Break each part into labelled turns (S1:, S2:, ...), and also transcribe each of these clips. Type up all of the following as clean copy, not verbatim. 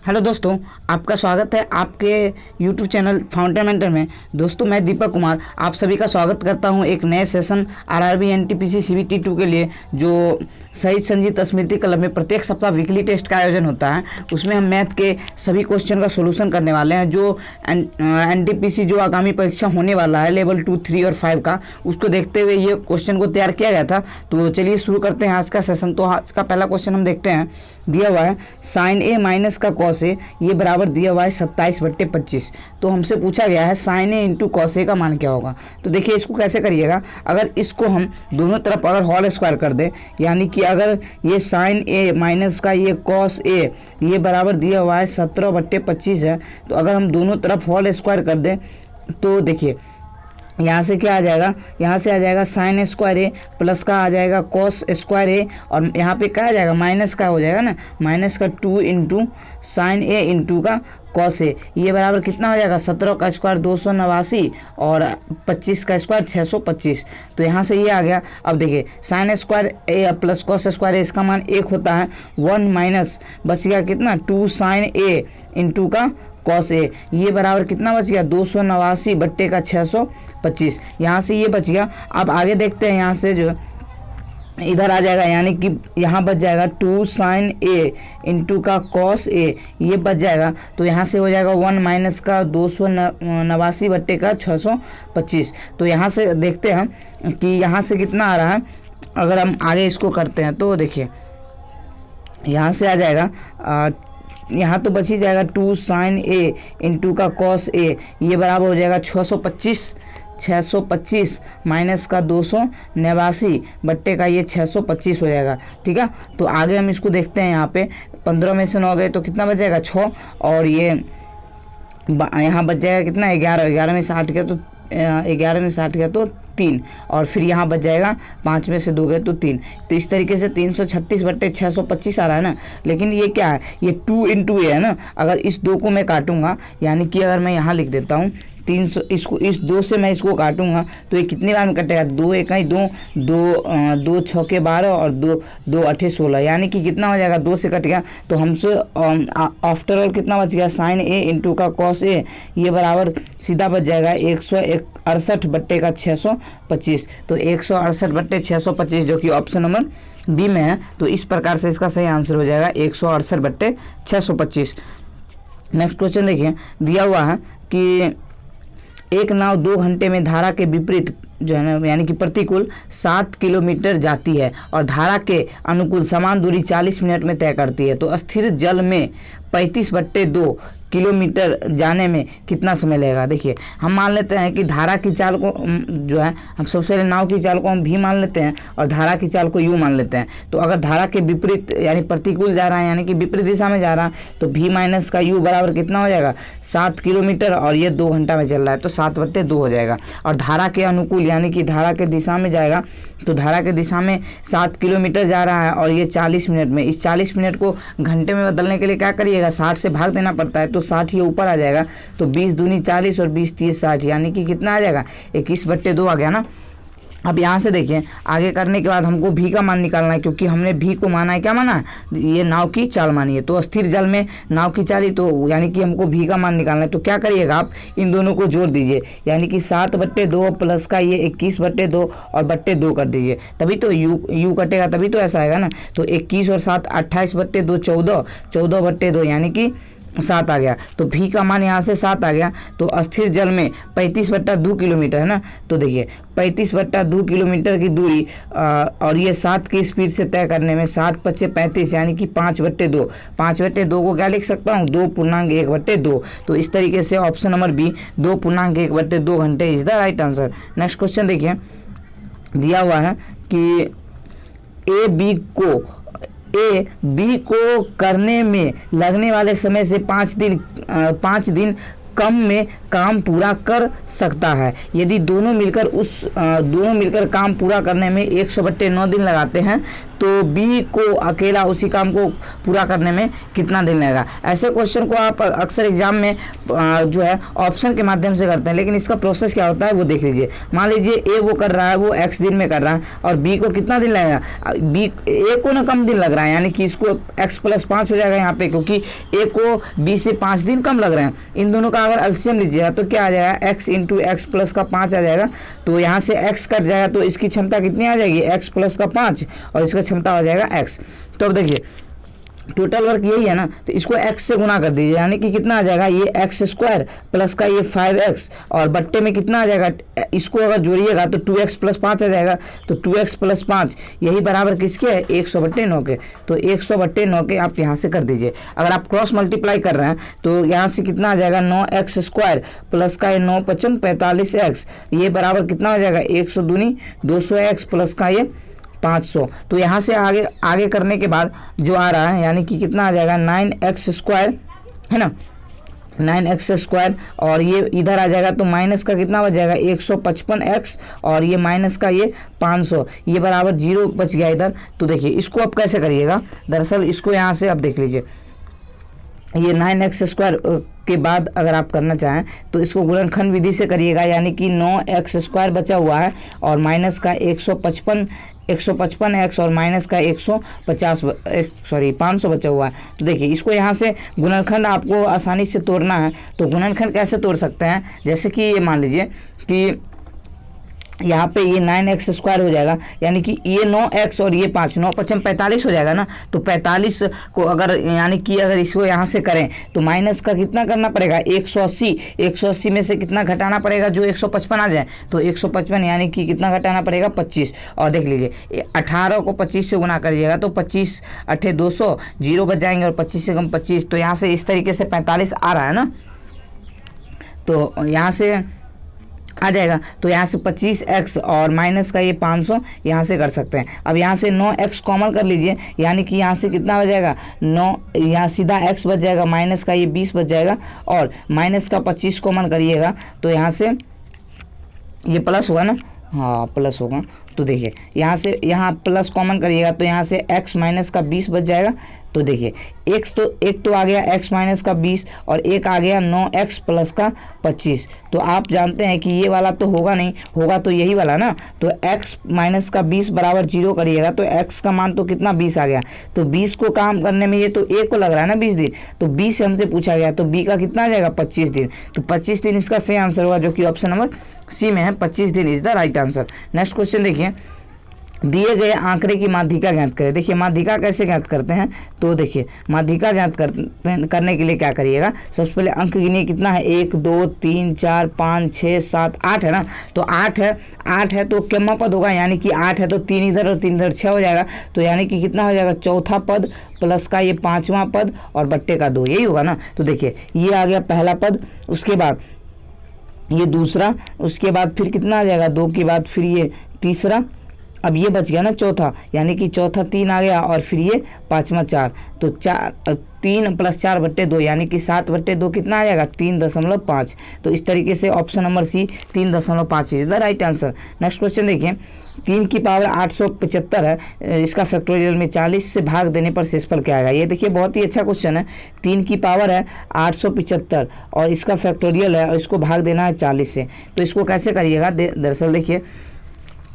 S1: Hello दोस्तों, आपका स्वागत है आपके YouTube चैनल फाउंटेन मेंटर में। दोस्तों, मैं दीपक कुमार आप सभी का स्वागत करता हूं एक नए सेशन आरआरबी एनटीपीसी सीबीटी 2 के लिए, जो शहीद संजीत स्मृति क्लब में प्रत्येक सप्ताह वीकली टेस्ट का आयोजन होता है। उसमें हम मैथ के सभी क्वेश्चन का सोल्यूशन करने वाले हैं। जो एनटीपीसी जो आगामी परीक्षा होने वाला है लेवल 2, 3 और 5 का, उसको देखते हुए ये क्वेश्चन को तैयार किया गया था। तो चलिए शुरू करते हैं आज का सेशन। तो आज का पहला क्वेश्चन हम देखते हैं। दिया हुआ है साइन ए माइनस का कॉस ए, ये बराबर दिया हुआ है 27/25। तो हमसे पूछा गया है sign A into cos A का मान क्या होगा। तो देखिए इसको कैसे करिएगा। अगर इसको हम दोनों तरफ अगर होल स्क्वायर कर दें, यानी कि अगर ये साइन ए माइनस का ये कॉस ए, ये बराबर दिया हुआ है 17/25 है। तो अगर हम दोनों तरफ होल स्क्वायर कर दें तो देखिए यहाँ से क्या आ जाएगा, यहाँ से आ जाएगा साइन स्क्वायर ए प्लस का आ जाएगा कॉस स्क्वायर ए, और यहाँ पे क्या आ जाएगा माइनस का हो जाएगा ना, माइनस का 2 इंटू साइन ए इंटू का कॉस ए। ये बराबर कितना हो जाएगा 17 का स्क्वायर 289 और 25 का स्क्वायर 625। तो यहाँ से ये आ गया। अब देखिए साइन स्क्वायर ए प्लस कॉस स्क्वायर ए, इसका मान 1 होता है। 1 माइनस बच गया कितना 2 साइन ए इंटू का कॉस ए, ये बराबर कितना बच गया 289/625। यहाँ से ये बच गया। अब आगे देखते हैं, यहाँ से जो इधर आ जाएगा, यानी कि यहाँ बच जाएगा 2 साइन ए इंटू का कॉस ए, ये बच जाएगा। तो यहाँ से हो जाएगा 1 माइनस का 289/625। तो यहाँ से देखते हैं कि यहाँ से कितना आ रहा है। अगर हम आगे इसको करते हैं तो देखिए यहाँ से आ जाएगा, यहाँ तो बच ही जाएगा 2 साइन ए इंटू का कॉस ए, ये बराबर हो जाएगा 625 माइनस का 289 बट्टे का ये 625 हो जाएगा। ठीक है, तो आगे हम इसको देखते हैं। यहाँ पे 15 में से 9 गए तो कितना बच जाएगा 6, और ये यहाँ बच जाएगा कितना 11, 11 में से 8 गया तो 11 में से 8 गया तो 3, और फिर यहाँ बच जाएगा 5 में से 2 गए तो 3। तो इस तरीके से 336/625 आ रहा है ना। लेकिन ये क्या है, ये 2 इंटू ए है ना। अगर इस 2 को मैं काटूंगा, यानी कि अगर मैं यहाँ लिख देता हूँ 300, इसको इस 2 से मैं इसको काटूंगा तो ये कितनी बार में कटेगा 2 1 2, 2 6 के 12 और 2 8 16, यानी कि कितना हो जाएगा 2 से कट गया। तो हमसे आफ्टर ऑल कितना बच गया साइन ए इंटू का कॉस ए, ये बराबर सीधा बच जाएगा 168/625। तो 168/625 जो कि ऑप्शन नंबर बी में है। तो इस प्रकार से इसका सही आंसर हो जाएगा 168/625। नेक्स्ट क्वेश्चन देखिए। दिया हुआ है कि एक नाव 2 घंटे में धारा के विपरीत जो है ना, यानी कि प्रतिकूल 7 किलोमीटर जाती है और धारा के अनुकूल समान दूरी 40 मिनट में तय करती है। तो स्थिर जल में 35/2 किलोमीटर जाने में कितना समय लगेगा। देखिए हम मान लेते हैं कि धारा की चाल को जो है, हम सबसे पहले नाव की चाल को हम भी मान लेते हैं और धारा की चाल को यू मान लेते हैं। तो अगर धारा के विपरीत यानी प्रतिकूल जा रहा है, यानी कि विपरीत दिशा में जा रहा है, तो भी माइनस का यू बराबर कितना हो जाएगा 7 किलोमीटर, और ये 2 घंटा में चल रहा है तो 7/2 हो जाएगा। और धारा के अनुकूल यानी कि धारा के दिशा में जाएगा, तो धारा के दिशा में 7 किलोमीटर जा रहा है और ये 40 मिनट में, इस 40 मिनट को घंटे में बदलने के लिए क्या करिएगा 60 से भाग देना पड़ता है। तो 60 ये ऊपर आ जाएगा। तो 20 दूनी 40 और 20 30 60, यानी कि कितना आ जाएगा 21/2 आ गया ना। अब यहाँ से देखिए आगे करने के बाद हमको भी का मान निकालना है, क्योंकि हमने भी को माना है, क्या माना, ये नाव की चाल मानी है। तो स्थिर जल में नाव की चाल ही, तो यानी कि हमको भी का मान निकालना है। तो क्या करिएगा आप इन दोनों को जोड़ दीजिए, यानी कि 7/2 प्लस का ये 21/2 और /2 कर दीजिए, तभी तो यू कटेगा, तभी तो ऐसा आएगा ना। तो 21 और 7 28/2 14, 14/2 यानी कि 7 आ गया। तो भी का मान यहाँ से 7 आ गया। तो स्थिर जल में 35/2 किलोमीटर है ना। तो देखिए 35/2 किलोमीटर की दूरी और ये 7 की स्पीड से तय करने में 7 × 35 यानी कि 5/2। 5/2 को क्या लिख सकता हूँ 2.1/2। तो इस तरीके से ऑप्शन नंबर बी 2.1/2 घंटे is the right answer. Next question देखिए। दिया हुआ है कि ए बी को करने में लगने वाले समय से 5 दिन कम में काम पूरा कर सकता है। यदि दोनों मिलकर काम पूरा करने में 100/9 दिन लगाते हैं तो बी को अकेला उसी काम को पूरा करने में कितना दिन लगेगा। ऐसे क्वेश्चन को आप अक्सर एग्जाम में जो है ऑप्शन के माध्यम से करते हैं, लेकिन इसका प्रोसेस क्या होता है वो देख लीजिए। मान लीजिए ए वो कर रहा है, वो x दिन में कर रहा है, और बी को कितना दिन लगेगा, बी ए को ना कम दिन लग रहा है, यानी कि इसको x + 5 हो जाएगा यहाँ पे, क्योंकि ए को बी से 5 दिन कम लग रहे हैं। इन दोनों का अगर एलसीएम लीजिएगा तो क्या आ जाएगा, x × x + का 5 आ जाएगा। तो यहाँ से x कट जाएगा तो इसकी क्षमता कितनी आ जाएगी, x + का 5, और इसका क्षमता हो जाएगा x। तो अब देखिए टोटल वर्क यही है ना, तो इसको x से गुना कर दीजिए, यानी कि कितना आ जाएगा, ये x² प्लस का ये 5x, और बट्टे में कितना आ जाएगा, इसको अगर जोड़िएगा तो 2x + 5 आ जाएगा। तो 2x + 5 यही बराबर किसके है, 100/9 के। तो 100/9 के आप यहाँ से कर दीजिए। अगर आप क्रॉस मल्टीप्लाई कर रहे हैं तो यहाँ से कितना आ जाएगा, 9x² प्लस का ये 9 × 5 = 45x, ये बराबर कितना हो जाएगा, 100 दूनी 200x प्लस का ये 500। तो यहाँ से आगे करने के बाद जो आ रहा है, यानी कि कितना आ जाएगा, 9x² है ना, 9x², और ये इधर आ जाएगा तो माइनस का कितना बच जाएगा, 155x, और ये माइनस का ये 500, ये बराबर 0 बच गया इधर। तो देखिए इसको आप कैसे करिएगा, दरअसल इसको यहाँ से आप देख लीजिए, ये 9x² के बाद अगर आप करना चाहें तो इसको गुणनखंड विधि से करिएगा, यानी कि 9x² बचा हुआ है और माइनस का 155x और माइनस का 500 बचा हुआ है। तो देखिए इसको यहाँ से गुणनखंड आपको आसानी से तोड़ना है। तो गुणनखंड कैसे तोड़ सकते हैं, जैसे कि ये मान लीजिए कि यहाँ पे ये 9x² हो जाएगा, यानी कि ये 9x और ये 5, 9 × 5 = 45 हो जाएगा ना। तो 45 को अगर यानी कि अगर इसको यहाँ से करें तो माइनस का कितना करना पड़ेगा, 180 में से कितना घटाना पड़ेगा, जो 155 आ जाए। तो 155 यानी कि कितना घटाना पड़ेगा, 25। और देख लीजिए 18 को 25 से गुना करिएगा तो 25 × 8 = 200, 0 बच जाएंगे, और 25 से कम 25। तो यहाँ से इस तरीके से 45 आ रहा है ना, तो यहाँ से आ जाएगा। तो यहाँ से 25x और माइनस का ये 500 यहाँ से कर सकते हैं। अब यहाँ से 9x कॉमन कर लीजिए, यानी कि यहाँ से कितना बच जाएगा, 9, यहाँ सीधा x बच जाएगा, माइनस का ये 20 बच जाएगा, और माइनस का 25 कॉमन करिएगा तो यहाँ से ये प्लस होगा ना, हाँ प्लस होगा। तो देखिए यहाँ से यहाँ प्लस कॉमन करिएगा तो यहाँ से x माइनस का 20 बच जाएगा। तो देखिए एक तो आ गया x माइनस का 20 और एक आ गया 9x प्लस का 25। तो आप जानते हैं कि ये वाला तो होगा नहीं, होगा तो यही वाला ना। तो x माइनस का 20 बराबर 0 करिएगा तो x का मान तो कितना 20 आ गया। तो 20 को काम करने में ये तो a को लग रहा है ना 20 दिन, तो 20 से हमसे पूछा गया तो b का कितना आ जाएगा 25 दिन। तो 25 दिन इसका सही आंसर होगा, जो कि ऑप्शन नंबर सी में है, 25 दिन is the right answer. Next question देखिए, दिए गए आंकड़े की माध्यिका ज्ञात करें। देखिए माध्यिका कैसे ज्ञात करते हैं, तो देखिए माध्यिका ज्ञात करने के लिए क्या करिएगा, सबसे पहले अंक गिनिए कितना है, 1 2 3 4 5 6 7 8 है ना। तो 8 है तो कितना पद होगा, यानी कि 8 है तो 3 इधर और 3 इधर 6 हो जाएगा। तो यानी कि कितना हो जाएगा, चौथा पद प्लस का ये 5वां पद और बट्टे का 2, यही होगा ना। तो देखिए ये आ गया पहला पद, उसके बाद ये दूसरा, उसके बाद फिर कितना आ जाएगा 2 के बाद फिर ये तीसरा, अब ये बच गया ना चौथा, यानी कि चौथा 3 आ गया और फिर ये 5वां 4। तो 3 + 4 / 2 यानी कि 7/2 कितना आ जाएगा 3.5। तो इस तरीके से option number C 3.5 is the right answer. Next question देखिए, 3 की पावर 875 है, इसका फैक्टोरियल में 40 से भाग देने पर शेषफल क्या आएगा। ये देखिए बहुत ही अच्छा क्वेश्चन है। 3 की पावर है 875 और इसका फैक्टोरियल है और इसको भाग देना है 40 से। तो इसको कैसे करिएगा, दरअसल देखिए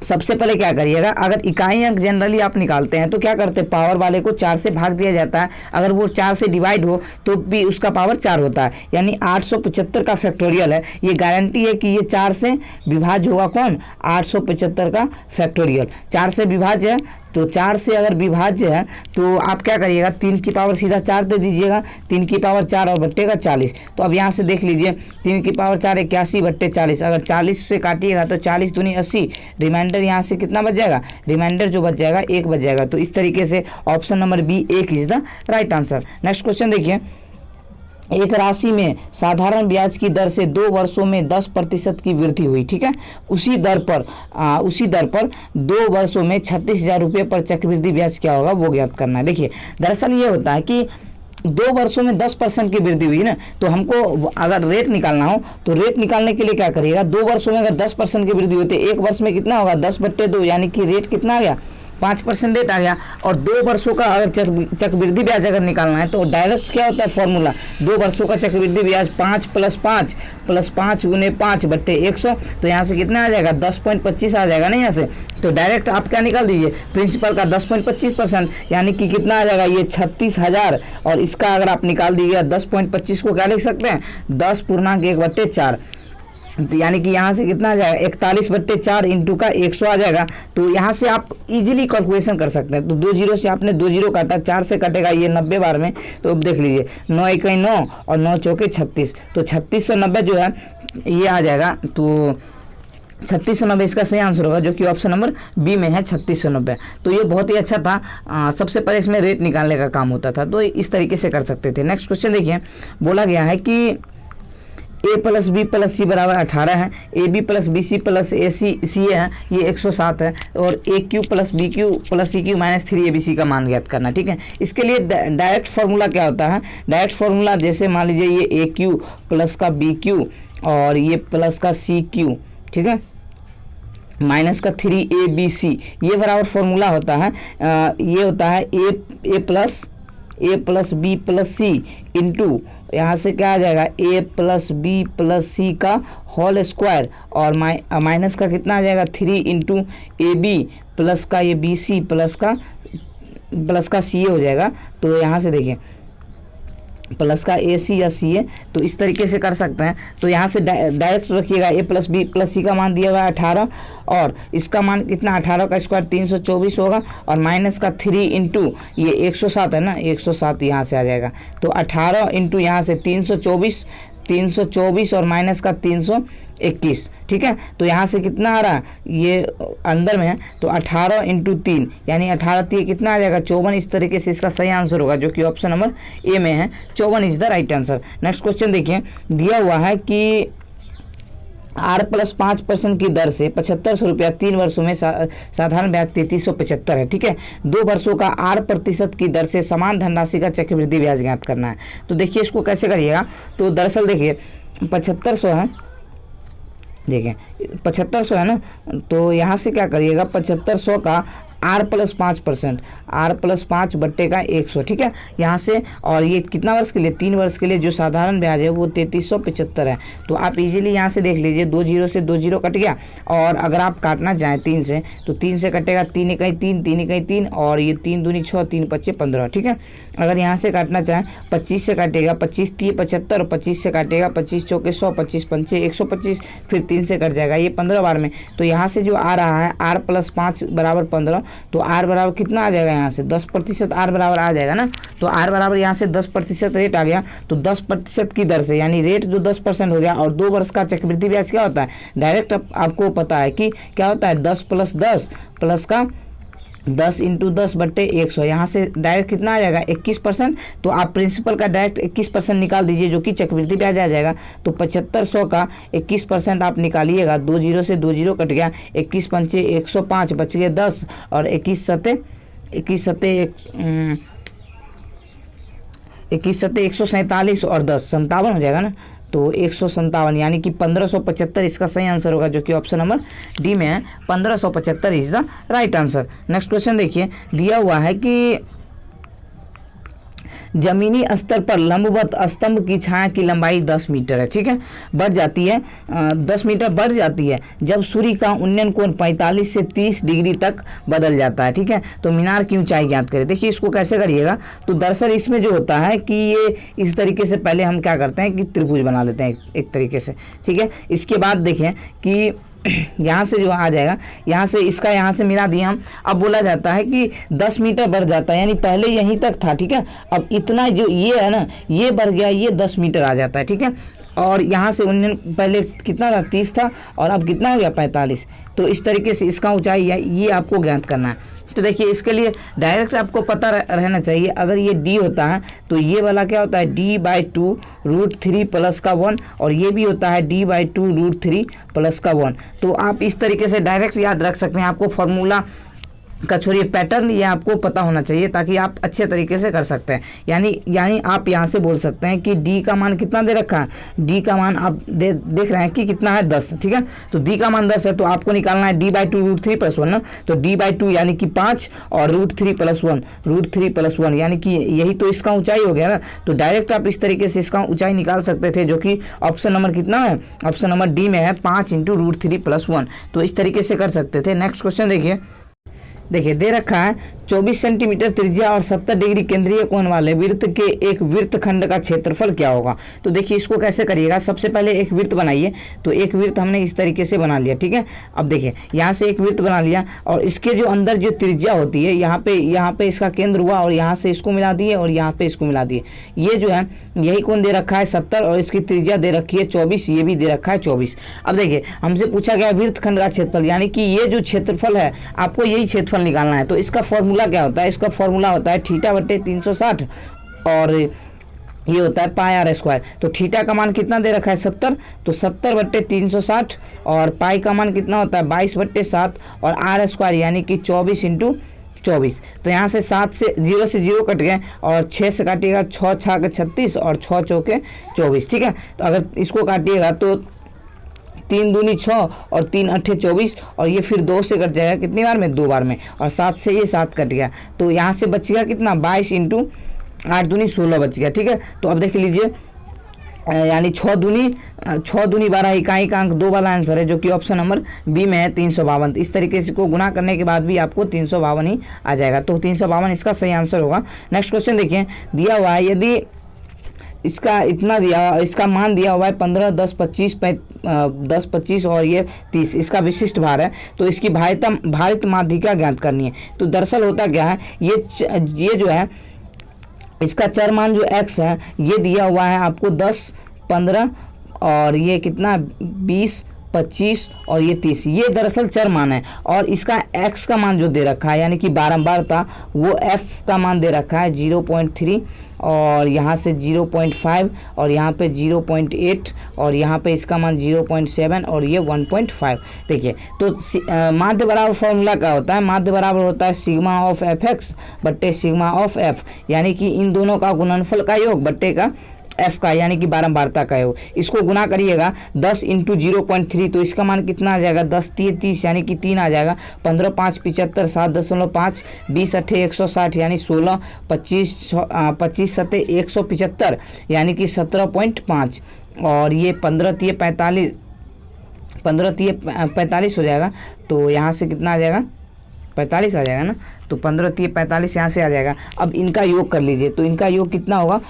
S1: सबसे पहले क्या करिएगा, अगर इकाई अंक जनरली आप निकालते हैं तो क्या करते हैं, पावर वाले को 4 से भाग दिया जाता है, अगर वो 4 से डिवाइड हो तो भी उसका पावर 4 होता है। यानी 875 का फैक्टोरियल है, ये गारंटी है कि ये 4 से विभाज्य होगा। कौन, 875 का फैक्टोरियल 4 से विभाज्य है। तो 4 से अगर विभाज्य है तो आप क्या करिएगा, 3 की पावर सीधा 4 दे दीजिएगा, 3 की पावर 4 और बट्टे का 40। तो अब यहाँ से देख लीजिए 3 की पावर 4 81/40, अगर 40 से काटिएगा तो 40 दूनी 80, रिमाइंडर यहाँ से कितना बच जाएगा, रिमाइंडर जो बच जाएगा 1 बच जाएगा। तो इस तरीके से option number B 1 is the right answer. Next question देखिए, एक राशि में साधारण ब्याज की दर से 2 वर्षों में 10% की वृद्धि हुई, ठीक है। उसी दर पर 2 वर्षों में 36,000 रुपये पर चक्रवृद्धि ब्याज क्या होगा वो ज्ञात करना है। देखिए दरअसल ये होता है कि 2 वर्षों में 10% की वृद्धि हुई ना, तो हमको अगर रेट निकालना हो तो रेट निकालने के लिए क्या करिएगा, 2 वर्षों में अगर 10% की वृद्धि होती है, 1 वर्ष में कितना होगा 10/2, यानी कि रेट कितना आ गया 5% रेट आ गया। और 2 वर्षों का अगर चक्रवृद्धि ब्याज अगर निकालना है तो डायरेक्ट क्या होता है फॉर्मूला, 2 वर्षों का चक्रवृद्धि ब्याज 5 + 5 + 5 × 5/100, तो यहाँ से कितना आ जाएगा 10.25 आ जाएगा ना यहाँ से। तो डायरेक्ट आप क्या निकाल दीजिए, प्रिंसिपल का 10.25%, यानी कि कितना आ जाएगा ये 36,000, और इसका अगर आप निकाल दीजिएगा 10.25 को क्या लिख सकते हैं 10.1/4, यानी कि यहाँ से कितना आ जाएगा 41/4 इंटू का 100 आ जाएगा। तो यहाँ से आप इजीली कैलकुलेशन कर सकते हैं। तो 2 जीरो से आपने 2 जीरो काटा, 4 से कटेगा ये 90 बार में, तो अब देख लीजिए 9 × 1 = 9 और 9 × 4 = 36, तो 3690 जो है ये आ जाएगा। तो 3690 इसका सही आंसर होगा, जो कि ऑप्शन नंबर बी में है 3690। तो ये बहुत ही अच्छा था। सबसे पहले इसमें रेट निकालने का काम होता था, तो इस तरीके से कर सकते थे। नेक्स्ट क्वेश्चन देखिए, बोला गया है कि a + b + c = 18 है, ab + bc + ac है ये 107 है, और aq + bq + cq - 3abc का मान ज्ञात करना। ठीक है, इसके लिए डायरेक्ट फार्मूला क्या होता है, डायरेक्ट फार्मूला जैसे मान लीजिए ये aq प्लस का bq और ये प्लस का cq, ठीक है, माइनस का 3abc, ये बराबर फार्मूला होता है। ये होता है a + b + c इंटू यहाँ से क्या आ जाएगा a + b + c का होल स्क्वायर, और माइनस का कितना आ जाएगा 3 इंटू ab प्लस का ये bc प्लस का ca हो जाएगा। तो यहाँ से देखिए प्लस का AC या CA, तो इस तरीके से कर सकते हैं। तो यहाँ से डायरेक्ट रखिएगा a + b + c का मान दिया हुआ है 18, और इसका मान कितना 18 का स्क्वायर 324 होगा, और माइनस का 3 इंटू ये 107 है ना, 107 यहाँ से आ जाएगा। तो 18 इंटू यहाँ से 324 और माइनस का 321, ठीक है। तो यहाँ से कितना आ रहा है, ये अंदर में है, तो 18 इंटू 3 यानी 18 3 कितना आ जाएगा 54। इस तरीके से इसका सही आंसर होगा, जो कि ऑप्शन नंबर ए में है, 54 is the right answer. Next question देखिए, दिया हुआ है कि R + 5% की दर से 7500 रुपया 3 वर्षों में साधारण ब्याज 3375 है, ठीक है। 2 वर्षों का R% की दर से समान धनराशि का चक्रवृद्धि ब्याज ज्ञात करना है। तो देखिए इसको कैसे करिएगा, तो दरअसल देखिए 7500 है, देखिए 7500 है ना, तो यहाँ से क्या करिएगा 7500 का R + 5%, R + 5/100, ठीक है, यहाँ से। और ये कितना वर्ष के लिए, 3 वर्ष के लिए जो साधारण ब्याज है वो 3375 है। तो आप इजीली यहाँ से देख लीजिए 2 जीरो से 2 जीरो कट गया, और अगर आप काटना चाहें 3 से तो 3 से कटेगा 3 × 3 3 × 3, और ये 3 दूनी 6 3 × 5 15, ठीक है। अगर यहाँ से काटना चाहें 25 से काटेगा 25 3 75, 25 से काटेगा 25 × 4 = 100, 25 5 125, फिर 3 से कट जाएगा ये 15 बार में। तो यहाँ से जो आ रहा है R + 5 = 15, तो R बराबर कितना आ जाएगा, यहाँ से 10% R बराबर आ जाएगा ना। तो R बराबर यहाँ से 10% रेट आ गया, तो 10% की दर से, यानी रेट जो 10% हो गया, और 2 वर्ष का चक्रवृद्धि ब्याज क्या होता है, डायरेक्ट आपको पता है कि क्या होता है 10 + 10 प्लस का 10 इंटू 10/100, यहाँ से डायरेक्ट कितना आ जाएगा 21%। तो आप प्रिंसिपल का डायरेक्ट 21% निकाल दीजिए, जो कि चक्रवृद्धि ब्याज आ जाएगा। तो 7500 का 21% आप निकालिएगा, 2 जीरो से 2 जीरो कट गया, 21 × 5 = 105, बच गए 10, और 21 7 147 और 10 57 हो जाएगा ना। तो 157 यानी कि 1575 इसका सही आंसर होगा, जो कि ऑप्शन नंबर डी में है, 1575 is the right answer. Next question देखिए, दिया हुआ है कि जमीनी स्तर पर लंबवत स्तंभ की छाया की लंबाई 10 मीटर है, ठीक है, बढ़ जाती है 10 मीटर बढ़ जाती है जब सूर्य का उन्नयन कोण 45 से 30 डिग्री तक बदल जाता है, ठीक है। तो मीनार की ऊंचाई ज्ञात करें। देखिए इसको कैसे करिएगा, तो दरअसल इसमें जो होता है कि ये इस तरीके से पहले हम क्या करते हैं कि त्रिभुज बना लेते हैं एक तरीके से, ठीक है। इसके बाद देखें कि यहाँ से जो आ जाएगा, यहाँ से इसका यहाँ से मिला दिए हम। अब बोला जाता है कि 10 मीटर बढ़ जाता है, यानी पहले यहीं तक था, ठीक है। अब इतना जो ये है ना, ये बढ़ गया, ये 10 मीटर आ जाता है, ठीक है। और यहाँ से उन्नयन पहले कितना था 30 था, और अब कितना हो गया 45। तो इस तरीके से इसका ऊंचाई है, ये आपको ज्ञात करना है। तो देखिए इसके लिए डायरेक्ट आपको पता रहना चाहिए, अगर ये d होता है तो ये वाला क्या होता है d/2 √3 प्लस का 1, और ये भी होता है d/2 √3 प्लस का 1। तो आप इस तरीके से डायरेक्ट याद रख सकते हैं। आपको फॉर्मूला का छोड़िए पैटर्न ये आपको पता होना चाहिए ताकि आप अच्छे तरीके से कर सकते हैं। यानी आप यहाँ से बोल सकते हैं कि डी का मान कितना दे रखा है, डी का मान आप देख रहे हैं कि कितना है 10, ठीक है। तो डी का मान 10 है तो आपको निकालना है d/2 √3+1 ना, तो d/2 यानी कि 5 और √3+1 यानी कि यही तो इसका ऊंचाई हो गया ना। तो डायरेक्ट आप इस तरीके से इसका ऊंचाई निकाल सकते थे, जो कि ऑप्शन नंबर कितना है, ऑप्शन नंबर डी में है 5 × √3+1। तो इस तरीके से कर सकते थे। नेक्स्ट क्वेश्चन देखिए दे रखा है 24 सेंटीमीटर त्रिज्या और 70 डिग्री केंद्रीय कोण वाले वृत्त के एक वृत्तखंड का क्षेत्रफल क्या होगा। तो देखिए इसको कैसे करिएगा, सबसे पहले एक वृत्त बनाइए। तो एक वृत्त हमने इस तरीके से बना लिया, ठीक है। अब देखिए यहाँ से एक वृत्त बना लिया और इसके जो अंदर जो त्रिज्या होती है यहाँ पे इसका केंद्र हुआ और यहाँ से इसको मिला दिए और यहाँ पे इसको मिला दिए। ये जो है यही कोण दे रखा है 70 और इसकी त्रिज्या दे रखी है 24, ये भी दे रखा है 24। अब देखिए हमसे पूछा गया वृत्तखंड का क्षेत्रफल, यानी कि ये जो क्षेत्रफल है आपको यही क्षेत्रफल निकालना है। तो इसका फॉर्मूला क्या होता है, इसका फॉर्मूला होता है θ/360 और ये होता है πr²। तो थीटा का मान कितना दे रखा है 70, तो 70/360 और पाई का मान कितना होता है 22/7 और r² यानी कि 24 × 24। तो यहाँ से 7 से 0 से 0 कट गए और 6 से काटिएगा 6 × 6 = 36 और 6 × 4 = 24, ठीक है। तो अगर इसको काटिएगा तो 3 दूनी 6 और 3 अट्ठे 24 और ये फिर 2 से कट जाएगा कितनी बार में, 2 बार में, और 7 से ये 7 कट गया। तो यहाँ से बचेगा कितना 22 × 8 दूनी 16 बच गया, ठीक है। तो अब देख लीजिए यानी 6 दूनी 12 इकाई का अंक 2 वाला आंसर है, जो कि ऑप्शन नंबर बी में है 352। इस तरीके से को गुना करने के बाद भी आपको 352 ही आ जाएगा। तो 352 इसका सही आंसर होगा। नेक्स्ट क्वेश्चन देखिए, दिया हुआ है यदि इसका इतना दिया, इसका मान दिया हुआ है 15, 10, 25 और ये 30, इसका विशिष्ट भार है। तो इसकी भारित माध्यिका ज्ञात करनी है। तो दरअसल होता क्या है, ये जो है इसका चर मान जो x है ये दिया हुआ है आपको 10, 15 और ये कितना 20, 25 और ये 30, ये दरअसल चर मान है। और इसका x का मान जो दे रखा है यानी कि बारंबारता, वो f का मान दे रखा है 0.3 और यहाँ से 0.5 और यहाँ पे 0.8 और यहाँ पे इसका मान 0.7 और ये 1.5। देखिए तो माध्य बराबर फॉर्मूला क्या होता है, माध्य बराबर होता है सिग्मा ऑफ fx बट्टे सिग्मा ऑफ f, यानी कि इन दोनों का गुणनफल का योग बट्टे का f का यानी कि बारंबारता का योग। इसको गुना करिएगा 10 × 0.3, तो इसका मान कितना आ जाएगा 10 × 30 यानी कि 3 आ जाएगा। 15 × 5 = 75, 7.5, 20 × 8 = 160 यानी 16, 25 × 7 = 175 यानी कि 17.5 और ये 15 × 45 हो जाएगा। तो यहाँ से कितना आ जाएगा 45 आ जाएगा ना। तो 15 × 45 यहाँ से आ जाएगा। अब इनका योग कर लीजिए, तो इनका योग कितना होगा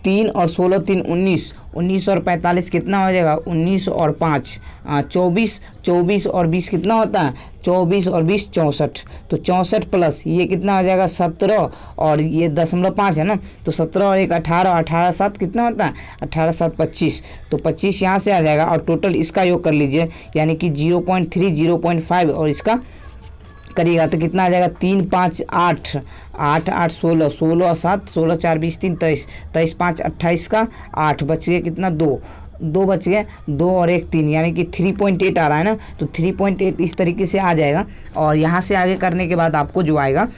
S1: 3 और 16 3 19 और 45 कितना हो जाएगा 19 और 5 24 और 20 कितना होता है 24 और 20 64। तो 64 प्लस ये कितना हो जाएगा 17 और ये 0.5 है ना। तो 17 और 1 18, 18 7 कितना होता है 18 7 25। तो 25 यहाँ से आ जाएगा और टोटल इसका योग कर लीजिए यानी कि 0.3 0.5 और इसका करिएगा तो कितना आ जाएगा 3 5 8 8 8 16 16 7 16 4 20 3 23 23 5 28 का 8 बच गए कितना 2 बच गए 2 और 1 3 यानी कि 3.8 आ रहा है ना। तो 3.8 इस तरीके से आ जाएगा। और यहाँ से आगे करने के बाद आपको जो आएगा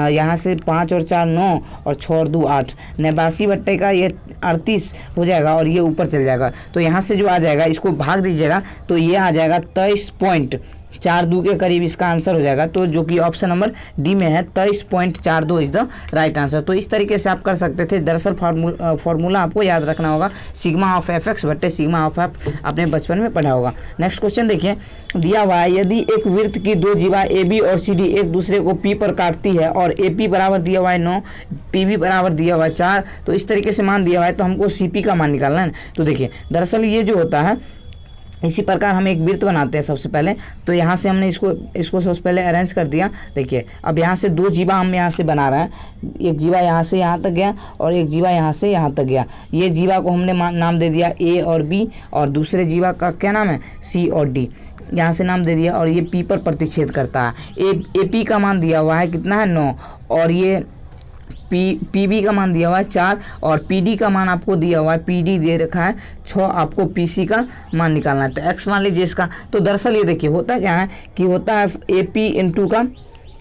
S1: यहाँ से 5 और 4 9 और 6 और 2 8 89 बट्टे का ये 38 हो जाएगा और ये ऊपर चल जाएगा। तो यहाँ से जो आ जाएगा इसको भाग दीजिएगा तो ये आ जाएगा 23.42 के करीब इसका आंसर हो जाएगा। तो जो कि ऑप्शन नंबर डी में है 23.42 इज द राइट आंसर। तो इस तरीके से आप कर सकते थे। दरअसल फार्मूला आपको याद रखना होगा सिग्मा ऑफ fx बट्टे सिग्मा ऑफ f, आपने बचपन में पढ़ा होगा। नेक्स्ट क्वेश्चन देखिए, दिया हुआ है यदि एक वृत्त की 2 जीवा AB और CD एक दूसरे को P पर काटती है और AP बराबर दिया हुआ है 9, PB बराबर दिया हुआ है 4, तो इस तरीके से मान दिया हुआ है तो हमको CP का मान निकालना है। तो देखिए दरअसल ये जो होता है इसी प्रकार हम एक वृत्त बनाते हैं सबसे पहले। तो यहाँ से हमने इसको सबसे पहले अरेंज कर दिया। देखिए अब यहाँ से 2 जीवा हम यहाँ से बना रहे हैं, एक जीवा यहाँ से यहाँ तक गया और एक जीवा यहाँ से यहाँ तक गया। ये जीवा को हमने नाम दे दिया A और B और दूसरे जीवा का क्या नाम है C और D, यहाँ से नाम दे दिया। और ये P पर प्रतिच्छेद करता है। AP का मान दिया हुआ है कितना है 9 और ये PB का मान दिया हुआ है 4 और PD का मान आपको दिया हुआ है PD दे रखा है 6, आपको PC का मान निकालना है। तो X मान लीजिए इसका। तो दरअसल ये देखिए होता क्या है कि होता है AP इंटू का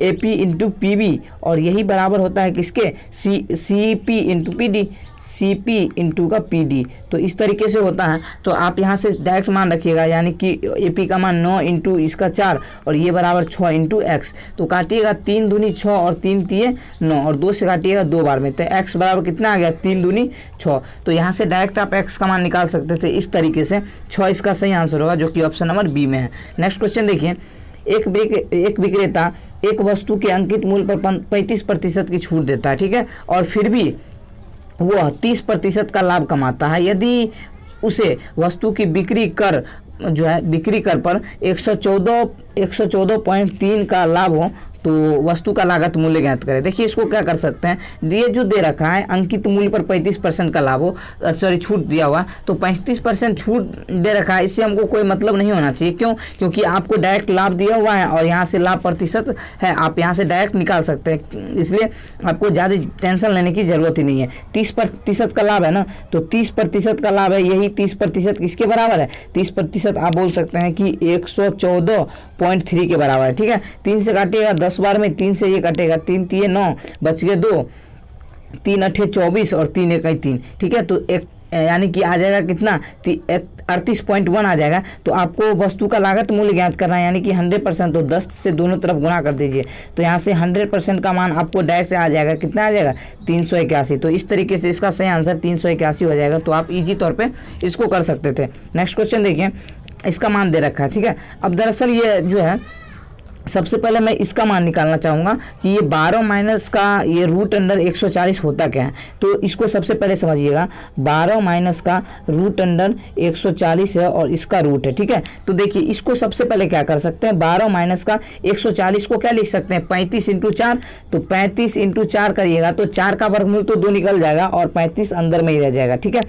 S1: A P into P B, और यही बराबर होता है किसके, C P into P D, C P into का पी डी। तो इस तरीके से होता है। तो आप यहाँ से डायरेक्ट मान रखिएगा, यानी कि ए पी का मान 9 इंटू इसका 4 और ये बराबर 6 इंटू एक्स। तो काटिएगा 3 दूनी 6 और 3 तिये 9 और 2 से काटिएगा 2 बार में, तो एक्स बराबर कितना आ गया, 3 दूनी 6। तो यहाँ से डायरेक्ट आप एक्स का मान निकाल सकते थे इस तरीके से। 6 इसका सही आंसर होगा, जो कि ऑप्शन नंबर बी में है। नेक्स्ट क्वेश्चन देखिए, एक विक्रेता एक वस्तु के अंकित मूल्य पर 35% की छूट देता है, ठीक है, और फिर भी वो 30% का लाभ कमाता है। यदि उसे वस्तु की बिक्री कर जो है बिक्री कर पर 114.3 का लाभ हो तो वस्तु का लागत मूल्य ज्ञात करें। देखिए इसको क्या कर सकते हैं, दिए जो दे रखा है अंकित मूल्य पर 35% का लाभ हो, छूट दिया हुआ, तो 35% छूट दे रखा है, इससे हमको कोई मतलब नहीं होना चाहिए। क्यों? क्योंकि आपको डायरेक्ट लाभ दिया हुआ है और यहाँ से लाभ प्रतिशत है, आप यहाँ से डायरेक्ट निकाल सकते हैं, इसलिए आपको ज़्यादा टेंशन लेने की जरूरत ही नहीं है। 30% का लाभ है ना, तो 30% का लाभ है, यही 30% किसके बराबर है, 30% आप बोल सकते हैं कि 114.3 के बराबर है, ठीक है। 3 से काटिएगा 10 बार में, 3 से ये कटेगा, 3 तिये 9, बच गए 2, 3 अठे 24 और 3 इकाई 3, ठीक है। तो एक यानी कि आ जाएगा कितना, 38.1 आ जाएगा। तो आपको वस्तु का लागत मूल्य ज्ञात करना है, यानी कि 100%, तो 10 से दोनों तरफ गुणा कर दीजिए, तो यहाँ से 100% का मान आपको डायरेक्ट आ जाएगा, कितना आ जाएगा, 381। तो इस तरीके से इसका सही आंसर 381 हो जाएगा। तो आप इजी तौर पे इसको कर सकते थे। नेक्स्ट क्वेश्चन देखिए, इसका मान दे रखा है, ठीक है। अब दरअसल ये जो है, सबसे पहले मैं इसका मान निकालना चाहूँगा कि ये 12 माइनस का ये रूट अंडर 140 होता क्या है। तो इसको सबसे पहले समझिएगा, 12 माइनस का रूट अंडर 140 है और इसका रूट है, ठीक है। तो देखिए इसको सबसे पहले क्या कर सकते हैं, 12 माइनस का 140 को क्या लिख सकते हैं, 35 इंटू 4। तो 35 इंटू 4 करिएगा तो 4 का वर्गमूल तो 2 निकल जाएगा और 35 अंदर में ही रह जाएगा, ठीक है।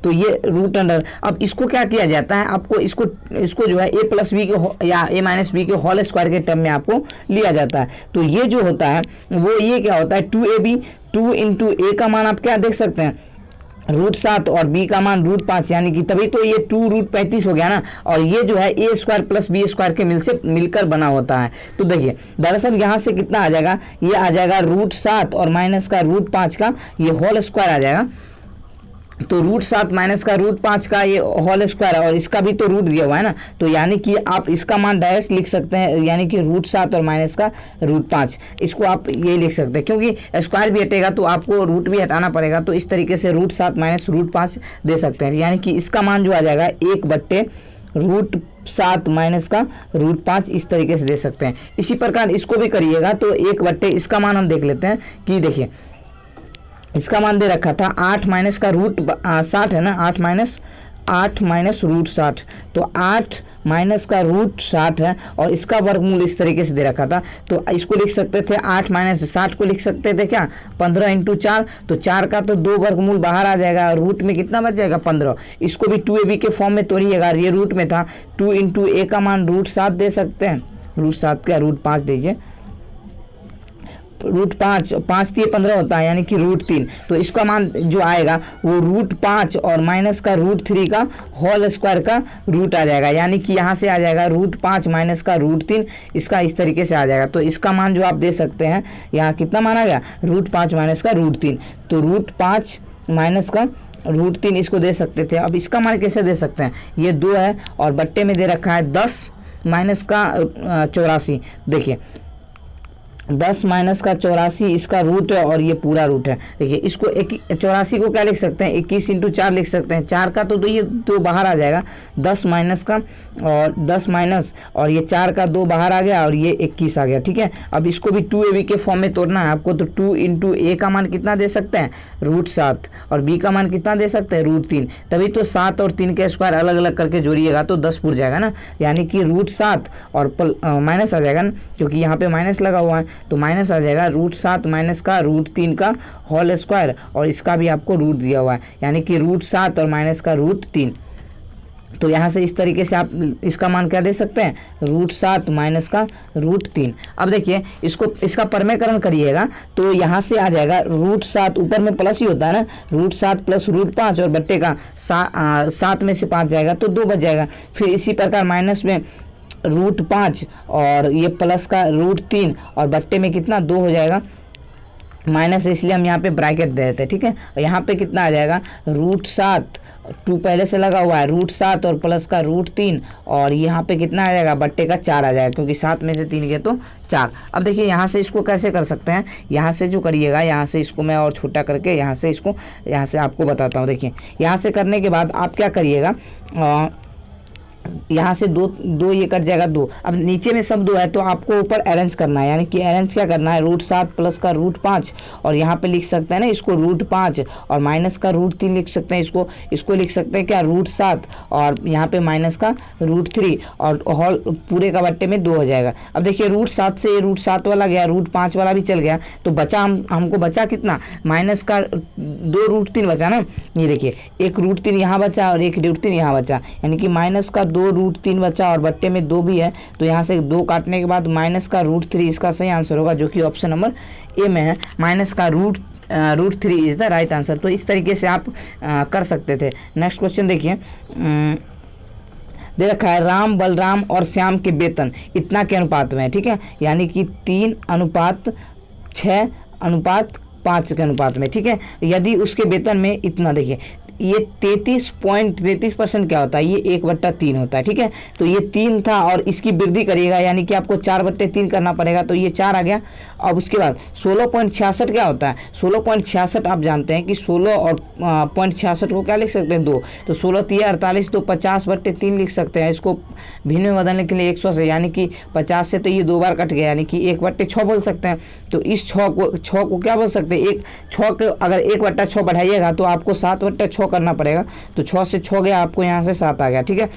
S1: तो ये रूट अंडर, अब इसको क्या किया जाता है, आपको इसको जो है a प्लस बी के या a माइनस बी के होल स्क्वायर के टर्म में आपको लिया जाता है। तो ये जो होता है वो ये क्या होता है, 2ab, 2 इंटू ए का मान आप क्या देख सकते हैं, √7 और b का मान √5, यानी कि तभी तो ये 2√35 हो गया ना। और ये जो है a square plus B square के मिलकर बना होता है। तो देखिए दरअसल यहाँ से कितना आ जाएगा, ये आ जाएगा √7 और माइनस का √5 का ये होल स्क्वायर आ जाएगा। तो √7 माइनस का √5 का ये होल स्क्वायर है और इसका भी तो रूट दिया हुआ है ना। तो यानी कि आप इसका मान डायरेक्ट लिख सकते हैं, यानी कि √7 और माइनस का √5, इसको आप ये लिख सकते हैं, क्योंकि स्क्वायर भी हटेगा तो आपको रूट भी हटाना पड़ेगा। तो इस तरीके से √7 माइनस √5 दे सकते हैं, यानी कि इसका मान जो आ जाएगा 1/√7 माइनस का √5, इस तरीके से दे सकते हैं। इसी प्रकार इसको भी करिएगा तो 1/, इसका मान हम देख लेते हैं कि देखिए इसका मान दे रखा था 8 माइनस का √60 है ना, 8 माइनस √60, तो 8 माइनस का √60 है और इसका वर्गमूल इस तरीके से दे रखा था। तो इसको लिख सकते थे 8 माइनस 60 को लिख सकते थे क्या, 15 इंटू 4, तो 4 का तो 2 वर्गमूल बाहर आ जाएगा, रूट में कितना बच जाएगा, 15। इसको भी 2ab के फॉर्म में तोड़िएगा, ये रूट में था, 2 इंटू ए का मान √7 दे सकते हैं, √7 क्या √5 दीजिए, √5, 5 3 15 होता है, यानी कि √3। तो इसका मान जो आएगा वो √5 और माइनस का √3 का होल स्क्वायर का रूट आ जाएगा, यानी कि यहाँ से आ जाएगा √5 माइनस का √3, इसका इस तरीके से आ जाएगा। तो इसका मान जो आप दे सकते हैं, यहाँ कितना मान आ गया, √5 माइनस का √3, तो √5 माइनस का √3 इसको दे सकते थे। अब इसका मान कैसे दे सकते हैं, ये 2 है और बट्टे में दे रखा है 10 माइनस का 84। देखिए 10 माइनस का 84 इसका रूट है और ये पूरा रूट है। देखिए इसको 84 को क्या लिख सकते हैं, 21 इंटू 4 लिख सकते हैं, 4 का तो ये 2 बाहर आ जाएगा, 10 माइनस का और 10 माइनस और ये 4 का 2 बाहर आ गया और ये 21 आ गया, ठीक है। अब इसको भी 2ab के फॉर्म में तोड़ना है आपको, तो 2 इंटू ए का मान कितना दे सकते हैं, √7 और b का मान कितना दे सकते हैं, √3। तभी तो 7 और 3 के स्क्वायर अलग अलग करके जोड़िएगा तो 10 पुर जाएगा ना, यानी कि √7 और माइनस आ जाएगा ना, क्योंकि यहाँ पे माइनस लगा हुआ है, तो माइनस आ जाएगा √7 माइनस का √3 का होल स्क्वायर और इसका भी आपको रूट दिया हुआ है, यानी कि √7 और माइनस का √3। तो यहाँ से इस तरीके से आप इसका मान क्या दे सकते हैं, √7 माइनस का √3। अब देखिए इसका परमेकरण करिएगा तो यहाँ से आ जाएगा √7, ऊपर में प्लस ही होता है ना, √7 प्लस √5 और बट्टे का 7 में से 5 जाएगा तो 2 बच जाएगा। फिर इसी प्रकार माइनस में √5 और ये प्लस का √3 और बट्टे में कितना 2 हो जाएगा माइनस, इसलिए हम यहाँ पे ब्रैकेट दे देते हैं। ठीक है, और यहाँ पे कितना आ जाएगा √7, 2 पहले से लगा हुआ है, √7 और प्लस का √3 और यहाँ पे कितना आ जाएगा बट्टे का 4 आ जाएगा, क्योंकि 7 में से 3 गया तो 4। अब देखिए यहाँ से इसको कैसे कर सकते हैं, यहाँ से जो करिएगा, यहाँ से इसको मैं और छोटा करके यहाँ से इसको यहाँ से आपको बताता हूँ। देखिए यहाँ से करने के बाद आप क्या करिएगा, यहाँ से दो ये कट जाएगा 2। अब नीचे में सब 2 है तो आपको ऊपर अरेंज करना है, यानी कि अरेंज क्या करना है, √7 प्लस का √5 और यहाँ पे लिख सकते हैं ना इसको √5 और माइनस का √3 लिख सकते हैं, इसको लिख सकते हैं क्या √7 और यहाँ पे माइनस का √3 और होल पूरे का बट्टे में 2 हो जाएगा। अब देखिए √7 से √7 वाला गया, √5 वाला भी चल गया, तो बचा हमको बचा कितना, माइनस का 2 √3 बचा ना। ये देखिए एक √3 यहाँ बचा और एक √3 यहाँ बचा, यानी कि माइनस का 2 √3 बचा और बट्टे में 2 भी है, तो यहाँ से 2 काटने के बाद माइनस का √3 इसका सही आंसर होगा, जो कि ऑप्शन नंबर ए में है। माइनस का √3 इज द राइट आंसर। तो इस तरीके से आप कर सकते थे। नेक्स्ट क्वेश्चन देखिए, दे रखा है राम, बलराम और श्याम के वेतन इतना के अनुपात में है। ठीक है, यानी कि 3:6:5 के अनुपात में। ठीक है, यदि उसके वेतन में इतना, देखिए ये 33.33% क्या होता है, ये 1/3 होता है। ठीक है, तो ये 3 था और इसकी वृद्धि करिएगा, यानी कि आपको 4/3 करना पड़ेगा, तो ये 4 आ गया। अब उसके बाद 16.66 क्या होता है, 16.66 आप जानते हैं कि 16 और 0.66 को क्या लिख सकते हैं 2, तो 16 3 48, तो 50/3 लिख सकते हैं। इसको भिन्न में बदलने के लिए 100 से, यानी कि 50 से तो ये 2 बार कट गया, यानी कि 1/6 बोल सकते हैं। तो इस 6 को क्या बोल सकते हैं, 6 को अगर 1/6 बढ़ाइएगा तो आपको 7/6 करना पड़ेगा, तो 6 से 6 गया, आपको यहाँ से 7 आ गया। ठीक है,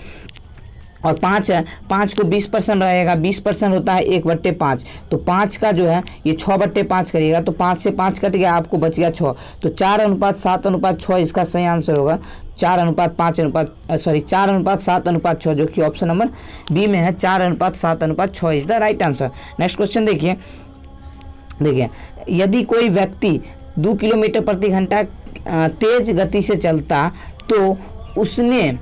S1: और 5 है, 5 को 20% रहेगा, 20% होता है 1/5, तो 5 का जो है ये 6/5 करिएगा, तो 5 से 5 कट गया, आपको बच गया 6, तो 4:7:6 इसका सही आंसर होगा। 4:7:6 जो कि ऑप्शन नंबर बी में है, 4:7:6 is the right answer. Next question देखिए, यदि कोई व्यक्ति 2 किलोमीटर प्रति घंटा तेज गति से चलता तो उसने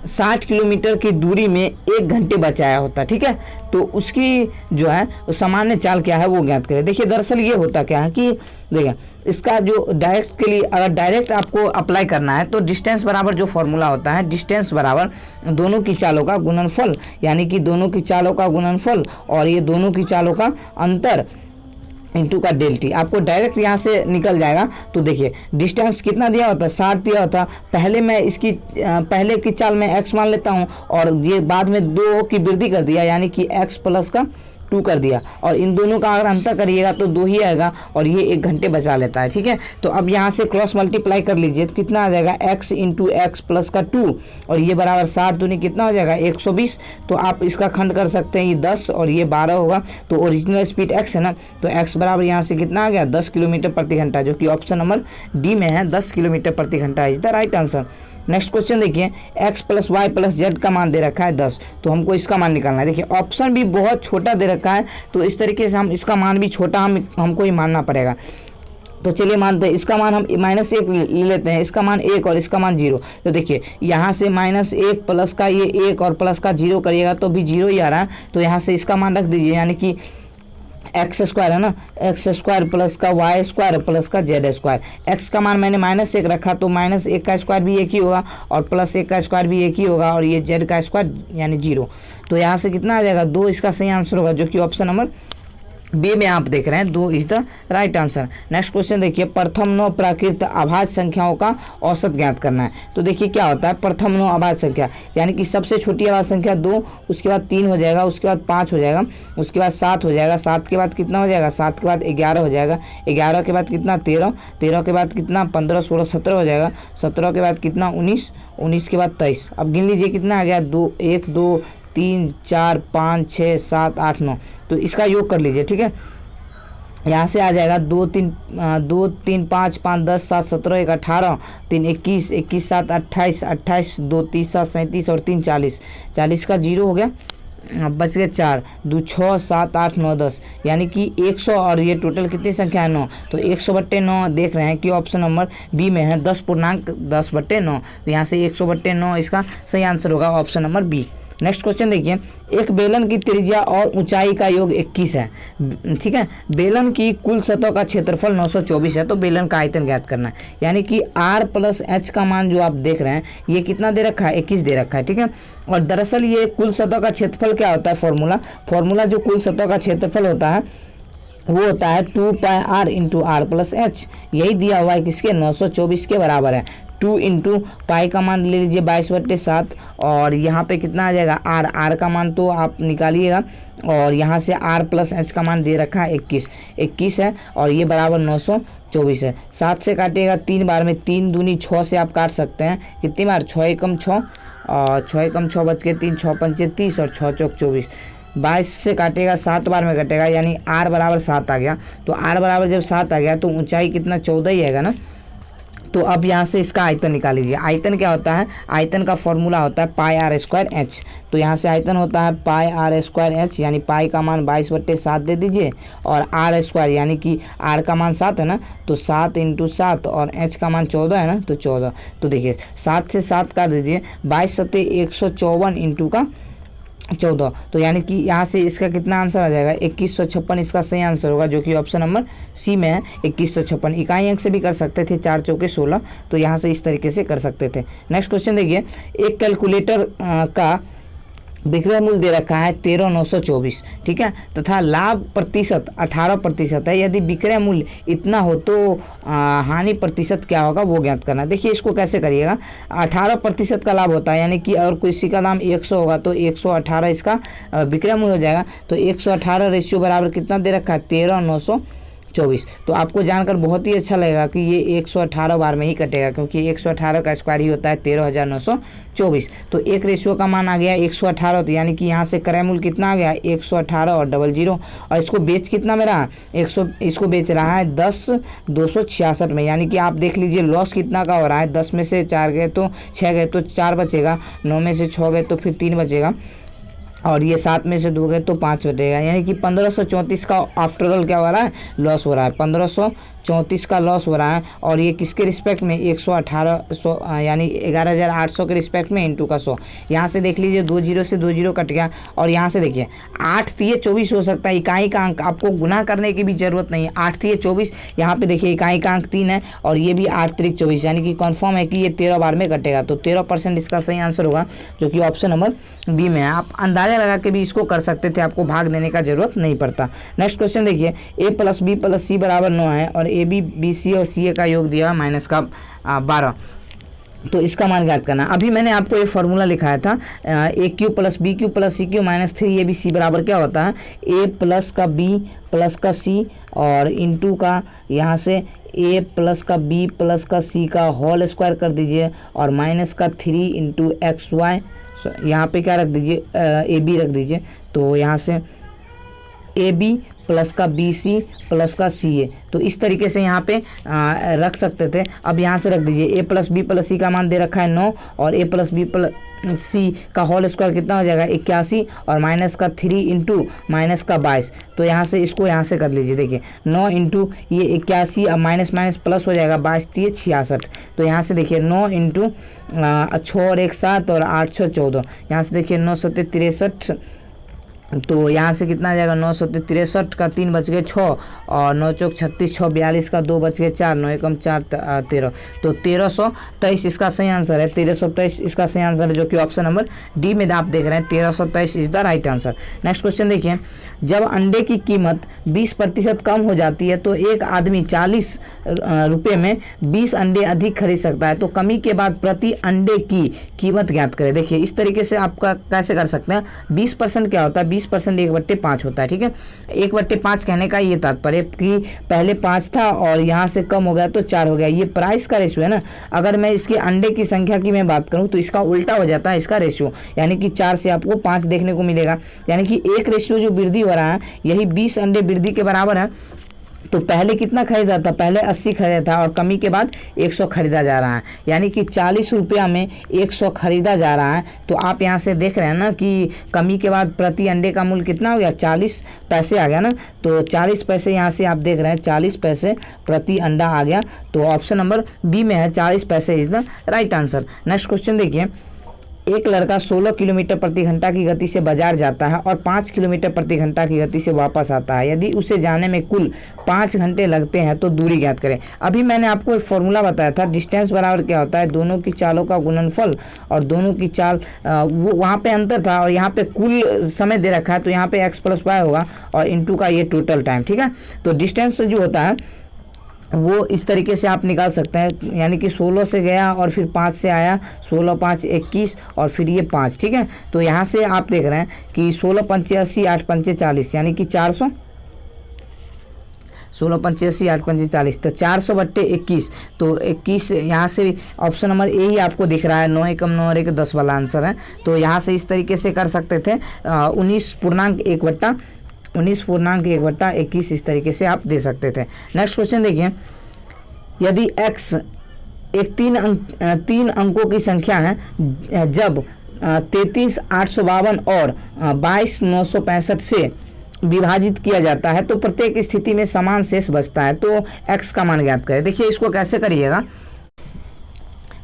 S1: 60 किलोमीटर की दूरी में 1 घंटे बचाया होता। ठीक है, तो उसकी जो है सामान्य चाल क्या है वो ज्ञात करें। देखिए दरअसल ये होता क्या है कि देखिए इसका जो डायरेक्ट के लिए अगर डायरेक्ट आपको अप्लाई करना है तो डिस्टेंस बराबर जो फॉर्मूला होता है, डिस्टेंस बराबर दोनों की चालों का गुणनफल, यानी कि दोनों की चालों का गुणनफल और ये दोनों की चालों का अंतर इंटू का डेल्टी, आपको डायरेक्ट यहाँ से निकल जाएगा। तो देखिए डिस्टेंस कितना दिया होता है, 60 दिया होता। पहले मैं इसकी पहले की चाल में x मान लेता हूँ और ये बाद में 2 की वृद्धि कर दिया, यानी कि x प्लस का 2 कर दिया, और इन दोनों का अगर अंतर करिएगा तो 2 ही आएगा और ये 1 घंटे बचा लेता है। ठीक है, तो अब यहाँ से क्रॉस मल्टीप्लाई कर लीजिए तो कितना आ जाएगा, x इंटू एक्स प्लस का 2 और ये बराबर 60 दूनी कितना हो जाएगा 120। तो आप इसका खंड कर सकते हैं, ये 10 और ये 12 होगा, तो ओरिजिनल स्पीड x है ना, तो x बराबर यहाँ से कितना आ गया 10 किलोमीटर प्रति घंटा, जो कि ऑप्शन नंबर डी में है, 10 किलोमीटर प्रति घंटा is the right answer. Next question देखिए, x plus Y plus Z का मान दे रखा है 10, तो हमको इसका मान निकालना है। देखिए ऑप्शन भी बहुत छोटा दे रखा है, तो इस तरीके से हम इसका मान भी छोटा हमको ही मानना पड़ेगा। तो चलिए मानते हैं इसका मान हम -1 ले लेते हैं, इसका मान 1 और इसका मान 0। तो देखिए यहाँ से -1 प्लस का ये 1 और प्लस का 0 करिएगा तो भी 0 ही आ रहा है, तो यहाँ से इसका मान रख दीजिए, यानी कि x² है ना, x² प्लस का y² प्लस का z²। x का मान मैंने -1 रखा तो -1 का स्क्वायर भी 1 ही होगा और +1 का स्क्वायर भी 1 ही होगा और ये z का स्क्वायर यानी 0। तो यहाँ से कितना आ जाएगा 2 इसका सही आंसर होगा, जो कि ऑप्शन नंबर बी में आप देख रहे हैं 2 is the right answer. Next question देखिए, प्रथम 9 प्राकृत अभाज्य संख्याओं का औसत ज्ञात करना है। तो देखिए क्या होता है, प्रथम 9 अभाज्य संख्या यानी कि सबसे छोटी अभाज्य संख्या 2, उसके बाद 3 हो जाएगा, उसके बाद 5 हो जाएगा, उसके बाद 7 हो जाएगा, 7 के बाद कितना हो जाएगा, 7 के बाद 11 हो जाएगा, 11 के बाद कितना 13, 13 के बाद कितना 15, 16, 17 हो जाएगा, 17 के बाद कितना 19, 19 के बाद 23। अब गिन लीजिए कितना आ गया 2, 1, 2, 3, 4, 5, 6, 7, 8, 9। तो इसका योग कर लीजिए। ठीक है, यहाँ से आ जाएगा 2, 3, 5, 5, 10, 7, 17, 1, 18, 3, 21, 21, 7, 28, 28, 2, 30, 7, 37 और 3, 40, 40 का 0 हो गया, बच गए 4, 2, 6, 7, 8, 9, 10, यानी कि 100 और ये टोटल कितनी संख्या है 9, तो 100/9 देख रहे हैं कि ऑप्शन नंबर बी में है, 10.10/9। तो यहाँ से 100/9 इसका सही आंसर होगा, option number B. Next question देखिए, एक बेलन की त्रिज्या और ऊंचाई का योग 21 है, ठीक है। बेलन की कुल सतह का क्षेत्रफल 924 है, तो बेलन का आयतन ज्ञात करना है। यानी कि r प्लस एच का मान जो आप देख रहे हैं ये कितना दे रखा है, 21 दे रखा है, ठीक है। और दरअसल ये कुल सतह का क्षेत्रफल क्या होता है, फॉर्मूला जो कुल सतह का क्षेत्रफल होता है वो होता है 2 pi r into R plus H. यही दिया हुआ है किसके, 924 के बराबर है। 2 इंटू पाई का मान ले लीजिए 22/7 और यहाँ पे कितना आ जाएगा r का मान तो आप निकालिएगा और यहाँ से r प्लस एच का मान दे रखा है 21 है और ये बराबर 924 है। 7 से काटिएगा 3 बार में, 3 दूनी 6 से आप काट सकते हैं, कितनी बार, 6 एकम 6 और 6 एकम 6 बच के 3, 6 पंचे 30 और 6 चौक 24। 22 से काटेगा 7 बार में कटेगा, यानी r बराबर 7 आ गया। तो r बराबर जब 7 आ गया तो ऊंचाई कितना, 14 ही आएगा ना। तो अब यहाँ से इसका आयतन निकाल लीजिए। आयतन क्या होता है, आयतन का फॉर्मूला होता है पाई r स्क्वायर एच। तो यहाँ से आयतन होता है पाई r स्क्वायर एच, यानी पाई का मान 22/7 दे दीजिए और r स्क्वायर यानी कि r का मान 7 है ना, तो 7 इंटू 7 और h का मान 14 है ना, तो 14। तो देखिए 7 से 7 काट दीजिए, 22 सत्ते 154 इंटू का 14, तो यानी कि यहाँ से इसका कितना आंसर आ जाएगा, 2156 इसका सही आंसर होगा, जो कि ऑप्शन नंबर सी में है 2156। इकाई अंक से भी कर सकते थे, 4 चौके 16, तो यहाँ से इस तरीके से कर सकते थे। नेक्स्ट क्वेश्चन देखिए, एक कैलकुलेटर का विक्रय मूल्य दे रखा है 13,924, ठीक है, तथा लाभ प्रतिशत 18% है। यदि विक्रय मूल्य इतना हो तो हानि प्रतिशत क्या होगा वो ज्ञात करना। देखिए इसको कैसे करिएगा, 18% का लाभ होता है, यानी कि अगर किसी का दाम 100 होगा तो 118 इसका विक्रय मूल्य हो जाएगा। तो 118 रेशियो बराबर कितना दे रखा है, 13,924। तो आपको जानकर बहुत ही अच्छा लगेगा कि ये 118 बार में ही कटेगा, क्योंकि 118 का स्क्वायर ही होता है 13,924। तो एक रेशियो का मान आ गया 118, तो यानी कि यहाँ से क्रय मूल्य कितना आ गया, 118 और 00। और इसको बेच कितना में रहा, 100, इसको बेच रहा है 10,266 में। यानी कि आप देख लीजिए लॉस कितना का हो रहा है, 10 में से 4 गए तो 6 गए तो 4 बचेगा, 9 में से 6 गए तो फिर 3 बचेगा और ये 7 में से 2 गए तो 5 बचेगा। यानी कि 1534 का आफ्टर ऑल क्या हो रहा है, लॉस हो रहा है, 1534 का लॉस हो रहा है। और ये किसके रिस्पेक्ट में, 118 यानी 11,800 के रिस्पेक्ट में इंटू का 100। यहाँ से देख लीजिए 2 जीरो से 2 जीरो कट गया और यहाँ से देखिए 8 3 24 हो सकता है। इकाई का अंक आपको गुना करने की भी जरूरत नहीं है, 8 3 24। यहाँ पे देखिए इकाई का अंक 3 है और ये भी 8 3 24, यानी कि कन्फर्म है कि ये 13 बार में कटेगा। तो 13% इसका सही आंसर होगा, जो कि ऑप्शन नंबर बी में है। आप अंदाजा लगा के भी इसको कर सकते थे, आपको भाग देने का जरूरत नहीं पड़ता। नेक्स्ट क्वेश्चन देखिए, a + b + c बराबर 9 है और ए बी बी सी और सी ए का योग दिया है -12, तो इसका मान ज्ञात करना। अभी मैंने आपको एक फार्मूला लिखाया था, a³ + b³ + c³ -3 abc बराबर क्या होता है, a प्लस का b प्लस का c और इंटू का यहाँ से a प्लस का b प्लस का c का होल स्क्वायर कर दीजिए और माइनस का 3 इंटू XY, यहाँ पे क्या रख दीजिए, ए बी रख दीजिए। तो यहाँ से ए बी प्लस का बी सी प्लस का सी ए, तो इस तरीके से यहाँ पे रख सकते थे। अब यहाँ से रख दीजिए a + b + c का मान दे रखा है 9 और a + b + c का होल स्क्वायर कितना हो जाएगा, 81 और माइनस का 3 इंटू माइनस का 22। तो यहाँ से इसको यहाँ से कर लीजिए, देखिए 9 इंटू ये 81, अब माइनस माइनस प्लस हो जाएगा, 22 3 66। तो यहाँ से देखिए 9 इंटू 6 और 1 7 और 8 6 14, यहाँ से देखिए 9 7 63, तो यहाँ से कितना आ जाएगा, 9 7 63 का 3 बच गए 6 और 9 चौक 36, 6 42 का 2 बच गए 4, 9 एकम 4 13, तो 1323 इसका सही आंसर है। 1323 इसका सही आंसर है, जो कि ऑप्शन नंबर डी में आप देख रहे हैं, 1323 is the right answer. Next question देखिए, जब अंडे की कीमत 20% कम हो जाती है तो एक आदमी 40 रुपये में 20 अंडे अधिक खरीद सकता है, तो कमी के बाद प्रति अंडे की कीमत ज्ञात करें। देखिए इस तरीके से आपका कैसे कर सकते हैं, 20% क्या होता है, 20% 1/5 होता है, ठीक है। 1/5 कहने का ये तात्पर्य कि पहले 5 था और यहाँ से कम हो गया तो 4 हो गया, ये प्राइस का रेशियो है ना। अगर मैं इसके अंडे की संख्या की मैं बात करूँ तो इसका उल्टा हो जाता है इसका रेशियो, यानी कि 4 से आपको 5 देखने को मिलेगा, यानी कि एक रेशियो जो वृद्धि हो रहा है यही 20 अंडे वृद्धि के बराबर है। तो पहले कितना खरीदा था, पहले 80 खरीदा था और कमी के बाद 100 खरीदा जा रहा है, यानी कि 40 रुपया में 100 खरीदा जा रहा है। तो आप यहाँ से देख रहे हैं ना कि कमी के बाद प्रति अंडे का मूल्य कितना हो गया, 40 पैसे आ गया ना। तो 40 पैसे यहाँ से आप देख रहे हैं, 40 पैसे प्रति अंडा आ गया। तो ऑप्शन नंबर बी में है, 40 पैसे is the right answer. Next question देखिए, एक लड़का 16 किलोमीटर प्रति घंटा की गति से बाजार जाता है और 5 किलोमीटर प्रति घंटा की गति से वापस आता है। यदि उसे जाने में कुल 5 घंटे लगते हैं तो दूरी ज्ञात करें। अभी मैंने आपको एक फॉर्मूला बताया था, डिस्टेंस बराबर क्या होता है, दोनों की चालों का गुणनफल और दोनों की चाल, वो वहाँ पे अंतर था और यहाँ पे कुल समय दे रखा है, तो यहाँ पे x + y होगा और इंटू का ये टोटल टाइम, ठीक है। तो डिस्टेंस जो होता है वो इस तरीके से आप निकाल सकते हैं, यानी कि 16 से गया और फिर 5 से आया, 16 5 21 और फिर ये 5, ठीक है। तो यहाँ से आप देख रहे हैं कि 16 पंचे 80, 8 पंचे 40, यानी कि 400, 16 पंचे 80, 8 पंचे 40, तो 400/21। तो 21 यहाँ से ऑप्शन नंबर ए ही आपको दिख रहा है, 9 एकम 9 और 1 10 वाला आंसर है। तो यहाँ से इस तरीके से कर सकते थे, 19.1/21 इस तरीके से आप दे सकते थे। नेक्स्ट क्वेश्चन देखिए, यदि x एक 3 अंकों की संख्या है जब 33,852 और 22,965 से विभाजित किया जाता है तो प्रत्येक स्थिति में समान शेष बचता है, तो x का मान ज्ञात करें। देखिए इसको कैसे करिएगा,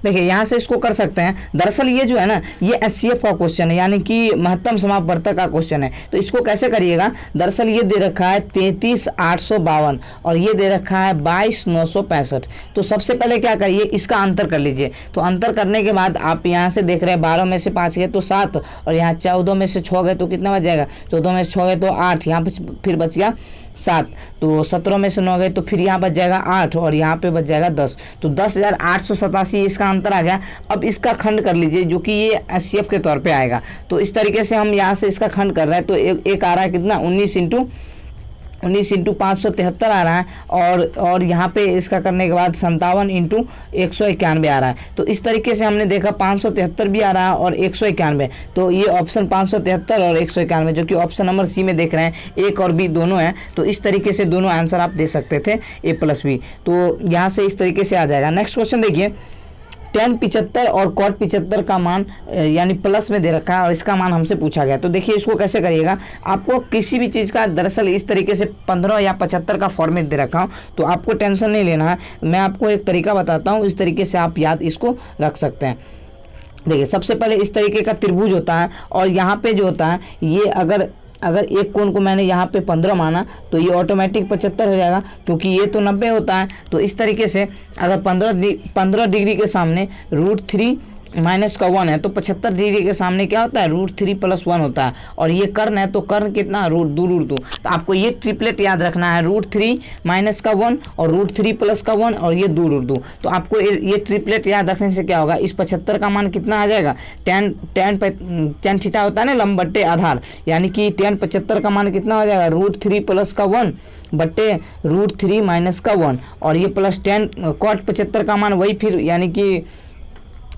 S1: देखिए यहाँ से इसको कर सकते हैं। दरअसल ये जो है ना, ये एचसीएफ का क्वेश्चन है, यानी कि महत्तम समापवर्तक का क्वेश्चन है। तो इसको कैसे करिएगा, दरअसल ये दे रखा है 33,852 और ये दे रखा है 22,965। तो सबसे पहले क्या करिए, इसका अंतर कर लीजिए। तो अंतर करने के बाद आप यहाँ से देख रहे हैं 12 में से 5 गए तो 7, और यहाँ 14 में से 6 गए तो कितना बच जाएगा, 14 में से 6 गए तो 8, यहाँ पे फिर बच गया 7, तो 17 में से 9 गए तो फिर यहाँ बच जाएगा 8 और यहाँ पे बच जाएगा 10, तो 10,887 इसका अंतर आ गया। अब इसका खंड कर लीजिए, जो कि ये एचसीएफ के तौर पे आएगा। तो इस तरीके से हम यहाँ से इसका खंड कर रहे हैं, तो एक आ रहा है कितना, 19 इंटू 573 आ रहा है, और यहाँ पे इसका करने के बाद 57 इंटू 191 आ रहा है। तो इस तरीके से हमने देखा 573 भी आ रहा है और 191, तो ये ऑप्शन 573 और 191 जो कि ऑप्शन नंबर सी में देख रहे हैं, एक और बी दोनों हैं। तो इस तरीके से दोनों आंसर आप दे सकते थे, A + B। तो यहाँ से इस तरीके से आ जाएगा। नेक्स्ट क्वेश्चन देखिए, tan 75 और cot 75 का मान यानी प्लस में दे रखा है और इसका मान हमसे पूछा गया। तो देखिए इसको कैसे करिएगा, आपको किसी भी चीज़ का दरअसल इस तरीके से 15 या 75 का फॉर्मेट दे रखा हूँ, तो आपको टेंशन नहीं लेना है। मैं आपको एक तरीका बताता हूँ, इस तरीके से आप याद इसको रख सकते हैं। देखिए सबसे पहले इस तरीके का त्रिभुज होता है और यहाँ पे जो होता है, ये अगर एक कोण को मैंने यहाँ पे 15 माना तो ये ऑटोमेटिक 75 हो जाएगा, क्योंकि ये तो 90 होता है। तो इस तरीके से अगर 15 डिग्री के सामने √3 माइनस का 1 है तो 75 डिग्री के सामने क्या होता है, √3 + 1 होता है। और ये कर्ण है तो कर्ण कितना, √2। तो आपको ये ट्रिपलेट याद रखना है, √3 माइनस का 1 और √3 + का 1 और ये 2√2। तो आपको ये ट्रिपलेट याद रखने से क्या होगा, इस 75 का मान कितना आ जाएगा, tan थीटा होता है ना लंब बट्टे आधार, यानी कि tan 75 का मान कितना हो जाएगा, √3 + का 1 बट्टे √3 माइनस का 1, और ये प्लस tan cot 75 का मान वही फिर यानी कि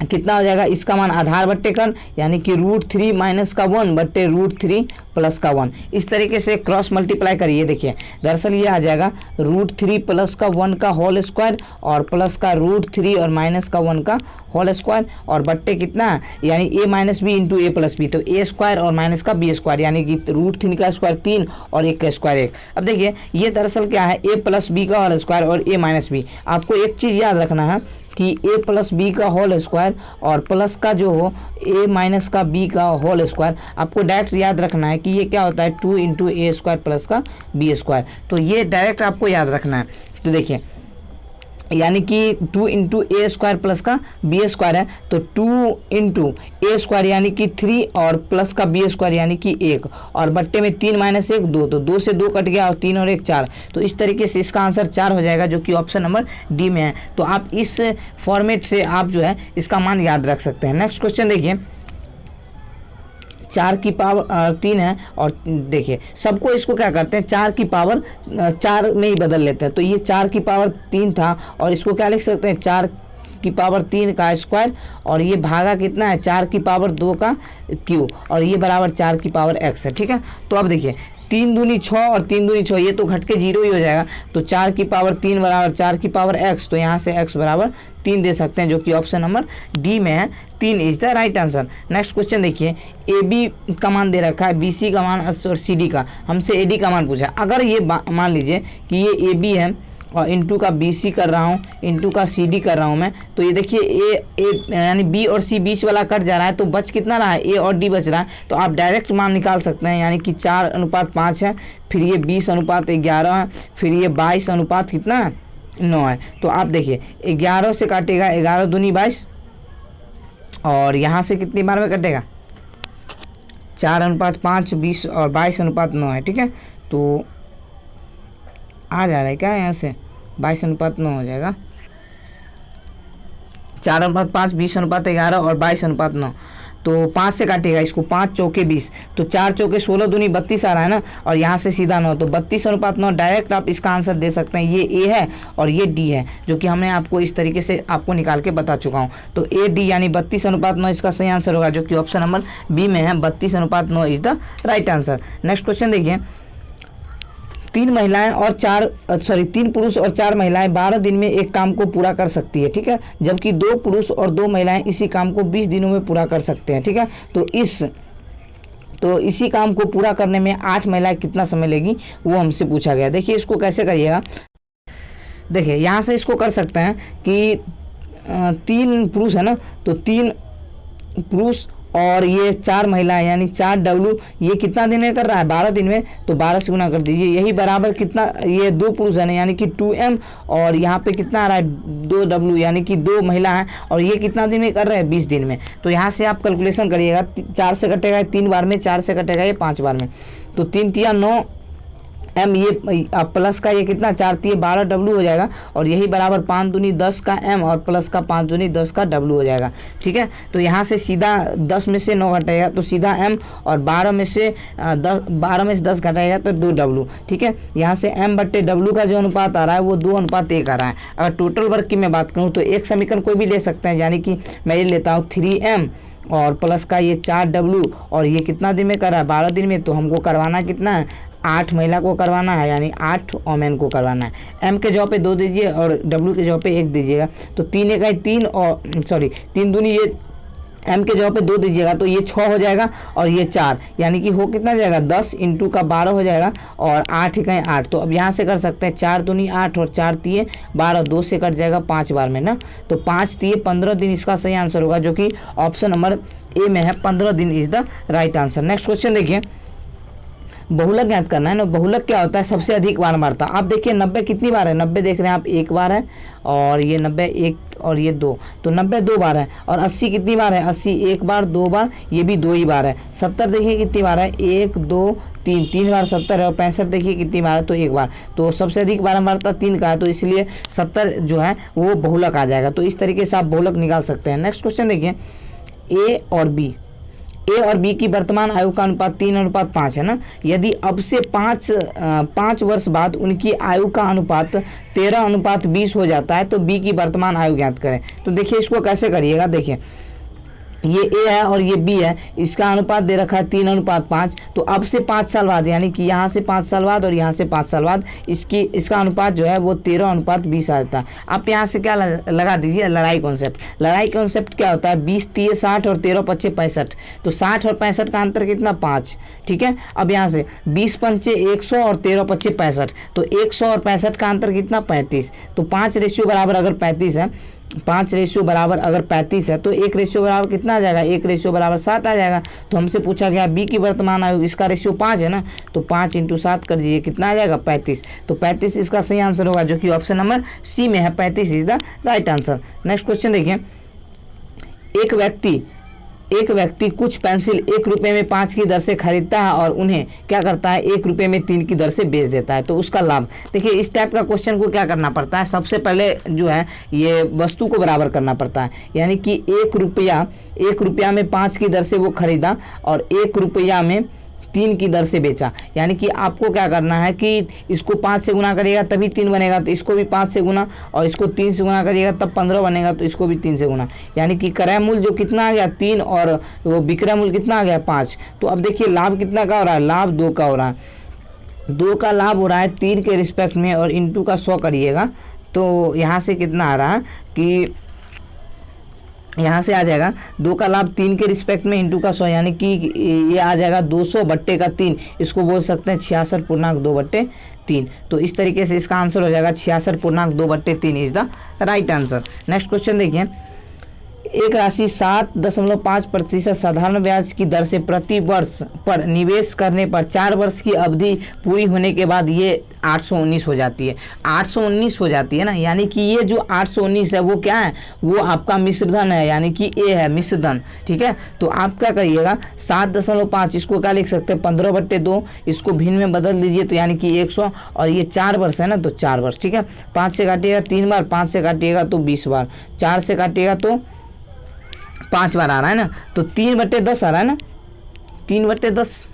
S1: कितना हो जाएगा, इसका मान आधार बट्टे कर्ण, यानी कि √3 माइनस का 1 बट्टे √3 + का 1। इस तरीके से क्रॉस मल्टीप्लाई करिए। देखिए दरअसल ये आ जाएगा √3 + का 1 का होल स्क्वायर और प्लस का √3 और माइनस का 1 का होल स्क्वायर और बट्टे कितना, यानी a - b into A + b, तो a² और माइनस का b², यानी कि √3 का स्क्वायर 3 और 1 का स्क्वायर 1। अब देखिए ये दरअसल क्या है, a + b का होल स्क्वायर और a - b। आपको एक चीज़ याद रखना है कि a + b का होल स्क्वायर और प्लस का जो हो a - का b का होल स्क्वायर, आपको डायरेक्ट याद रखना है कि ये क्या होता है, 2 इंटू a² प्लस का b²। तो ये डायरेक्ट आपको याद रखना है। तो देखिए यानी कि 2 इंटू a² प्लस का b² है, तो 2 इंटू a² यानी कि 3 और प्लस का b² यानी कि 1 और बट्टे में 3 - 1 2, तो 2 से 2 कट गया और 3 और 1 4। तो इस तरीके से इसका आंसर 4 हो जाएगा, जो कि ऑप्शन नंबर डी में है। तो आप इस फॉर्मेट से आप जो है इसका मान याद रख सकते हैं। नेक्स्ट क्वेश्चन देखिए, 4 की पावर 3 है और देखिए सबको इसको क्या करते हैं, 4 की पावर 4 में ही बदल लेते हैं। तो ये 4 की पावर 3 था और इसको क्या लिख सकते हैं, 4 की पावर 3 का स्क्वायर और ये भागा कितना है, 4 की पावर 2 का क्यू और ये बराबर 4 की पावर x है। ठीक है, तो अब देखिए 3 दूनी 6 और 3 दूनी 6, ये तो घट के 0 ही हो जाएगा। तो 4 की पावर 3 बराबर 4 की पावर x, तो यहाँ से x बराबर 3 दे सकते हैं, जो कि ऑप्शन नंबर डी में है। 3 is the right answer. Next question देखिए, ए बी का मान दे रखा है, बी सी का मान और सी डी का, हमसे ए डी का मान पूछा है। अगर ये मान लीजिए कि ये ए बी है और इंटू का BC कर रहा हूँ, इंटू का CD कर रहा हूँ मैं, तो ये देखिए ए यानी B और C बीच वाला कट जा रहा है, तो बच कितना रहा है, A और D बच रहा है। तो आप डायरेक्ट मान निकाल सकते हैं, यानी कि 4:5 है, फिर ये 20:11 है, फिर ये 22 कितना है, 9 है। तो आप देखिए 11 से काटेगा, 11 दूनी 22, और यहाँ से कितनी बार में कटेगा, 4:5, 20 और 22:9 है। ठीक है, तो आ जा रहा है क्या, यहाँ से 22:9 हो जाएगा, 4:5, 20:11 और 22:9। तो 5 से काटेगा इसको, 5 चौके 20, तो 4 चौके 16 दूनी 32 आ रहा है ना, और यहाँ से सीधा 9, तो 32:9 डायरेक्ट आप इसका आंसर दे सकते हैं। ये ए है और ये डी है, जो कि हमने आपको इस तरीके से आपको निकाल के बता चुका हूँ। तो ए डी यानी 32:9 इसका सही आंसर होगा, जो कि ऑप्शन नंबर बी में है, 32:9 is the right answer. Next question देखिए, 3 पुरुष और 4 महिलाएं 12 दिन में एक काम को पूरा कर सकती है। ठीक है, जबकि 2 पुरुष और 2 महिलाएं इसी काम को 20 दिनों में पूरा कर सकते हैं। ठीक है, तो इसी काम को पूरा करने में 8 महिलाएं कितना समय लेगी, वो हमसे पूछा गया। देखिए इसको कैसे करिएगा, देखिए यहाँ से इसको कर सकते हैं कि 3 पुरुष है ना, तो 3 पुरुष और ये 4 महिलाएं यानी 4W, ये कितना दिन में कर रहा है, 12 दिन में, तो 12 से गुना कर दीजिए, यही बराबर कितना, ये 2 पुरुष है ना, यानी कि 2M, और यहाँ पे कितना आ रहा है 2W, यानी कि 2 महिला हैं, और ये कितना दिन में कर रहे हैं, 20 दिन में। तो यहाँ से आप कैलकुलेशन करिएगा, 4 से कटेगा 3 बार में, 4 से कटेगा ये 5 बार में, तो 3 तिया 9 M, ये प्लस का ये कितना 4 तिये 12W हो जाएगा, और यही बराबर 5 दूनी 10 का M और प्लस का 5 दूनी 10 का W हो जाएगा। ठीक है, तो यहाँ से सीधा 10 में से 9 घटाएगा तो सीधा M, और 12 में से 10 घटाएगा तो 2W। ठीक है, यहाँ से M/W का जो अनुपात आ रहा है वो 2:1 आ रहा है। अगर टोटल वर्क की मैं बात करूँ तो एक समीकरण कोई भी ले सकते हैं, यानी कि मैं ये लेता हूँ 3M और प्लस का ये 4W, और ये कितना दिन में कर रहा है, 12 दिन में, तो हमको करवाना कितना है, 8 महिला को करवाना है, यानी 8 ओमेन को करवाना है। M के जगह पे 2 दीजिए और W के जगह पे 1 दीजिएगा, तो 3 1 3 और 3 दूनी ये M के जगह पे 2 दीजिएगा, तो ये 6 हो जाएगा, और ये 4, यानी कि हो कितना जाएगा, 10 इंटू का 12 हो जाएगा, और 8 1 8। तो अब यहाँ से कर सकते हैं 4 दूनी 8 और 4 तिये 12, 2 से कट जाएगा 5 बार में ना, तो 5 तिये 15 दिन इसका सही आंसर होगा, जो कि ऑप्शन नंबर ए में है, 15 दिन is the right answer. Next question देखिए, बहुलक ज्ञात करना है ना। बहुलक क्या होता है, सबसे अधिक बार मारता। आप देखिए 90 कितनी बार है, 90 देख रहे हैं आप 1 बार है, और ये 90 1 और ये 2, तो 90 2 बार है। और 80 कितनी बार है, 80 1 बार 2 बार, ये भी 2 ही बार है। 70 देखिए कितनी बार है, 1 2 3 बार 70 है। और 65 देखिए कितनी बार है, तो 1 बार। तो सबसे अधिक बार मारता 3 का है, तो इसलिए 70 जो है वो बहुलक आ जाएगा। तो इस तरीके से आप बहुलक निकाल सकते हैं। नेक्स्ट क्वेश्चन देखिए, ए और बी की वर्तमान आयु का अनुपात 3:5 है ना। यदि अब से 5 वर्ष बाद उनकी आयु का अनुपात 13:20 हो जाता है, तो बी की वर्तमान आयु ज्ञात करें। तो देखिए इसको कैसे करिएगा, देखिए ये ए है और ये बी है, इसका अनुपात दे रखा है 3:5। तो अब से 5 साल बाद, यानी कि यहाँ से 5 साल बाद और यहाँ से 5 साल बाद इसका अनुपात जो है वो 13:20 आ जाता है। आप यहाँ से क्या लगा दीजिए, लड़ाई कॉन्सेप्ट। लड़ाई कॉन्सेप्ट क्या होता है, 20 तिये 60 और 13 पच्चे 65, तो 60 और 65 का अंतर कितना, 5। ठीक है, अब यहाँ से 20 पंचे 100 और 13 पच्चे 65, तो 100 और 65 का अंतर कितना, 35। तो 5 रेशियो बराबर अगर 35 है, 5 रेशियो बराबर अगर 35 है, तो 1 रेशियो बराबर कितना आ जाएगा, 1 रेशियो बराबर 7 आ जाएगा। तो हमसे पूछा गया बी की वर्तमान आयु, इसका रेशियो 5 है ना, तो 5 × 7 कर दीजिए, कितना आ जाएगा, 35। तो 35 इसका सही आंसर होगा, जो कि ऑप्शन नंबर सी में है, 35 is the right answer. Next question देखिए, एक व्यक्ति कुछ पेंसिल 1 रुपये में 5 की दर से खरीदता है और उन्हें क्या करता है, 1 रुपये में 3 की दर से बेच देता है, तो उसका लाभ। देखिए इस टाइप का क्वेश्चन को क्या करना पड़ता है, सबसे पहले जो है ये वस्तु को बराबर करना पड़ता है। यानी कि 1 रुपया में 5 की दर से वो खरीदा और 1 रुपया में 3 की दर से बेचा। यानी कि आपको क्या करना है कि इसको 5 से गुना करिएगा तभी 3 बनेगा, तो इसको भी 5 से गुना, और इसको 3 से गुना करिएगा तब 15 बनेगा, तो इसको भी 3 से गुना। यानी कि क्रय मूल्य जो कितना आ गया 3 और वो विक्रय मूल्य कितना आ गया 5। तो अब देखिए लाभ कितना का हो रहा है, लाभ 2 का हो रहा है। 2 का लाभ हो रहा है 3 के रिस्पेक्ट में, और इंटू का 100 करिएगा, तो यहाँ से कितना आ रहा है कि यहाँ से आ जाएगा 2 का लाभ 3 के रिस्पेक्ट में इंटू का 100, यानी कि ये आ जाएगा 200 बट्टे का 3, इसको बोल सकते हैं 66.2/3। तो इस तरीके से इसका आंसर हो जाएगा 66.2/3 is the right answer. Next question देखिए, एक राशि 7.5% साधारण ब्याज की दर से प्रति वर्ष पर निवेश करने पर 4 वर्ष की अवधि पूरी होने के बाद ये 819 हो जाती है। 819 हो जाती है ना, यानी कि ये जो 819 है वो क्या है, वो आपका मिश्रधन है, यानी कि ए है मिश्रधन। ठीक है, तो आप क्या करिएगा 7.5, इसको क्या लिख सकते हैं 15/2, इसको भिन्न में बदल दीजिए तो यानी कि 100, और ये 4 वर्ष है ना, तो 4 वर्ष। ठीक है, 5 से काटिएगा 3 बार, 5 से काटिएगा तो 20 बार, 4 से काटिएगा तो 5 बार आ रहा है ना, तो 3/10 आ रहा है ना, 3/10,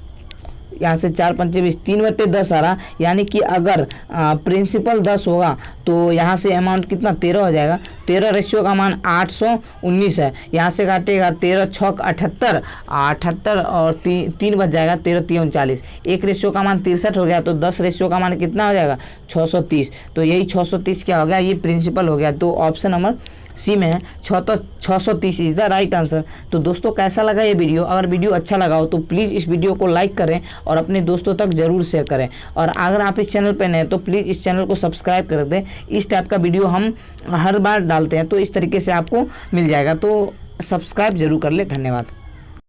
S1: यहाँ से 4 पंचे 20, 3/10 आ रहा, यानी कि अगर प्रिंसिपल 10 होगा तो यहाँ से अमाउंट कितना 13 हो जाएगा। 13 रेशियो का मान 819 है, यहाँ से काटेगा 13 6 78, 78 और 3 बच जाएगा 13 3 39, 1 रेशियो का मान 63 हो गया, तो 10 रेशियो का मान कितना हो जाएगा 630। तो यही 630 क्या हो गया, ये प्रिंसिपल हो गया। तो ऑप्शन नंबर सी में है 630 इज द राइट आंसर। तो दोस्तों कैसा लगा ये वीडियो, अगर वीडियो अच्छा लगा हो तो प्लीज़ इस वीडियो को लाइक करें और अपने दोस्तों तक जरूर शेयर करें, और अगर आप इस चैनल पर नए हैं तो प्लीज़ इस चैनल को सब्सक्राइब कर दें। इस टाइप का वीडियो हम हर बार डालते हैं, तो इस तरीके से आपको मिल जाएगा, तो सब्सक्राइब जरूर कर ले। धन्यवाद।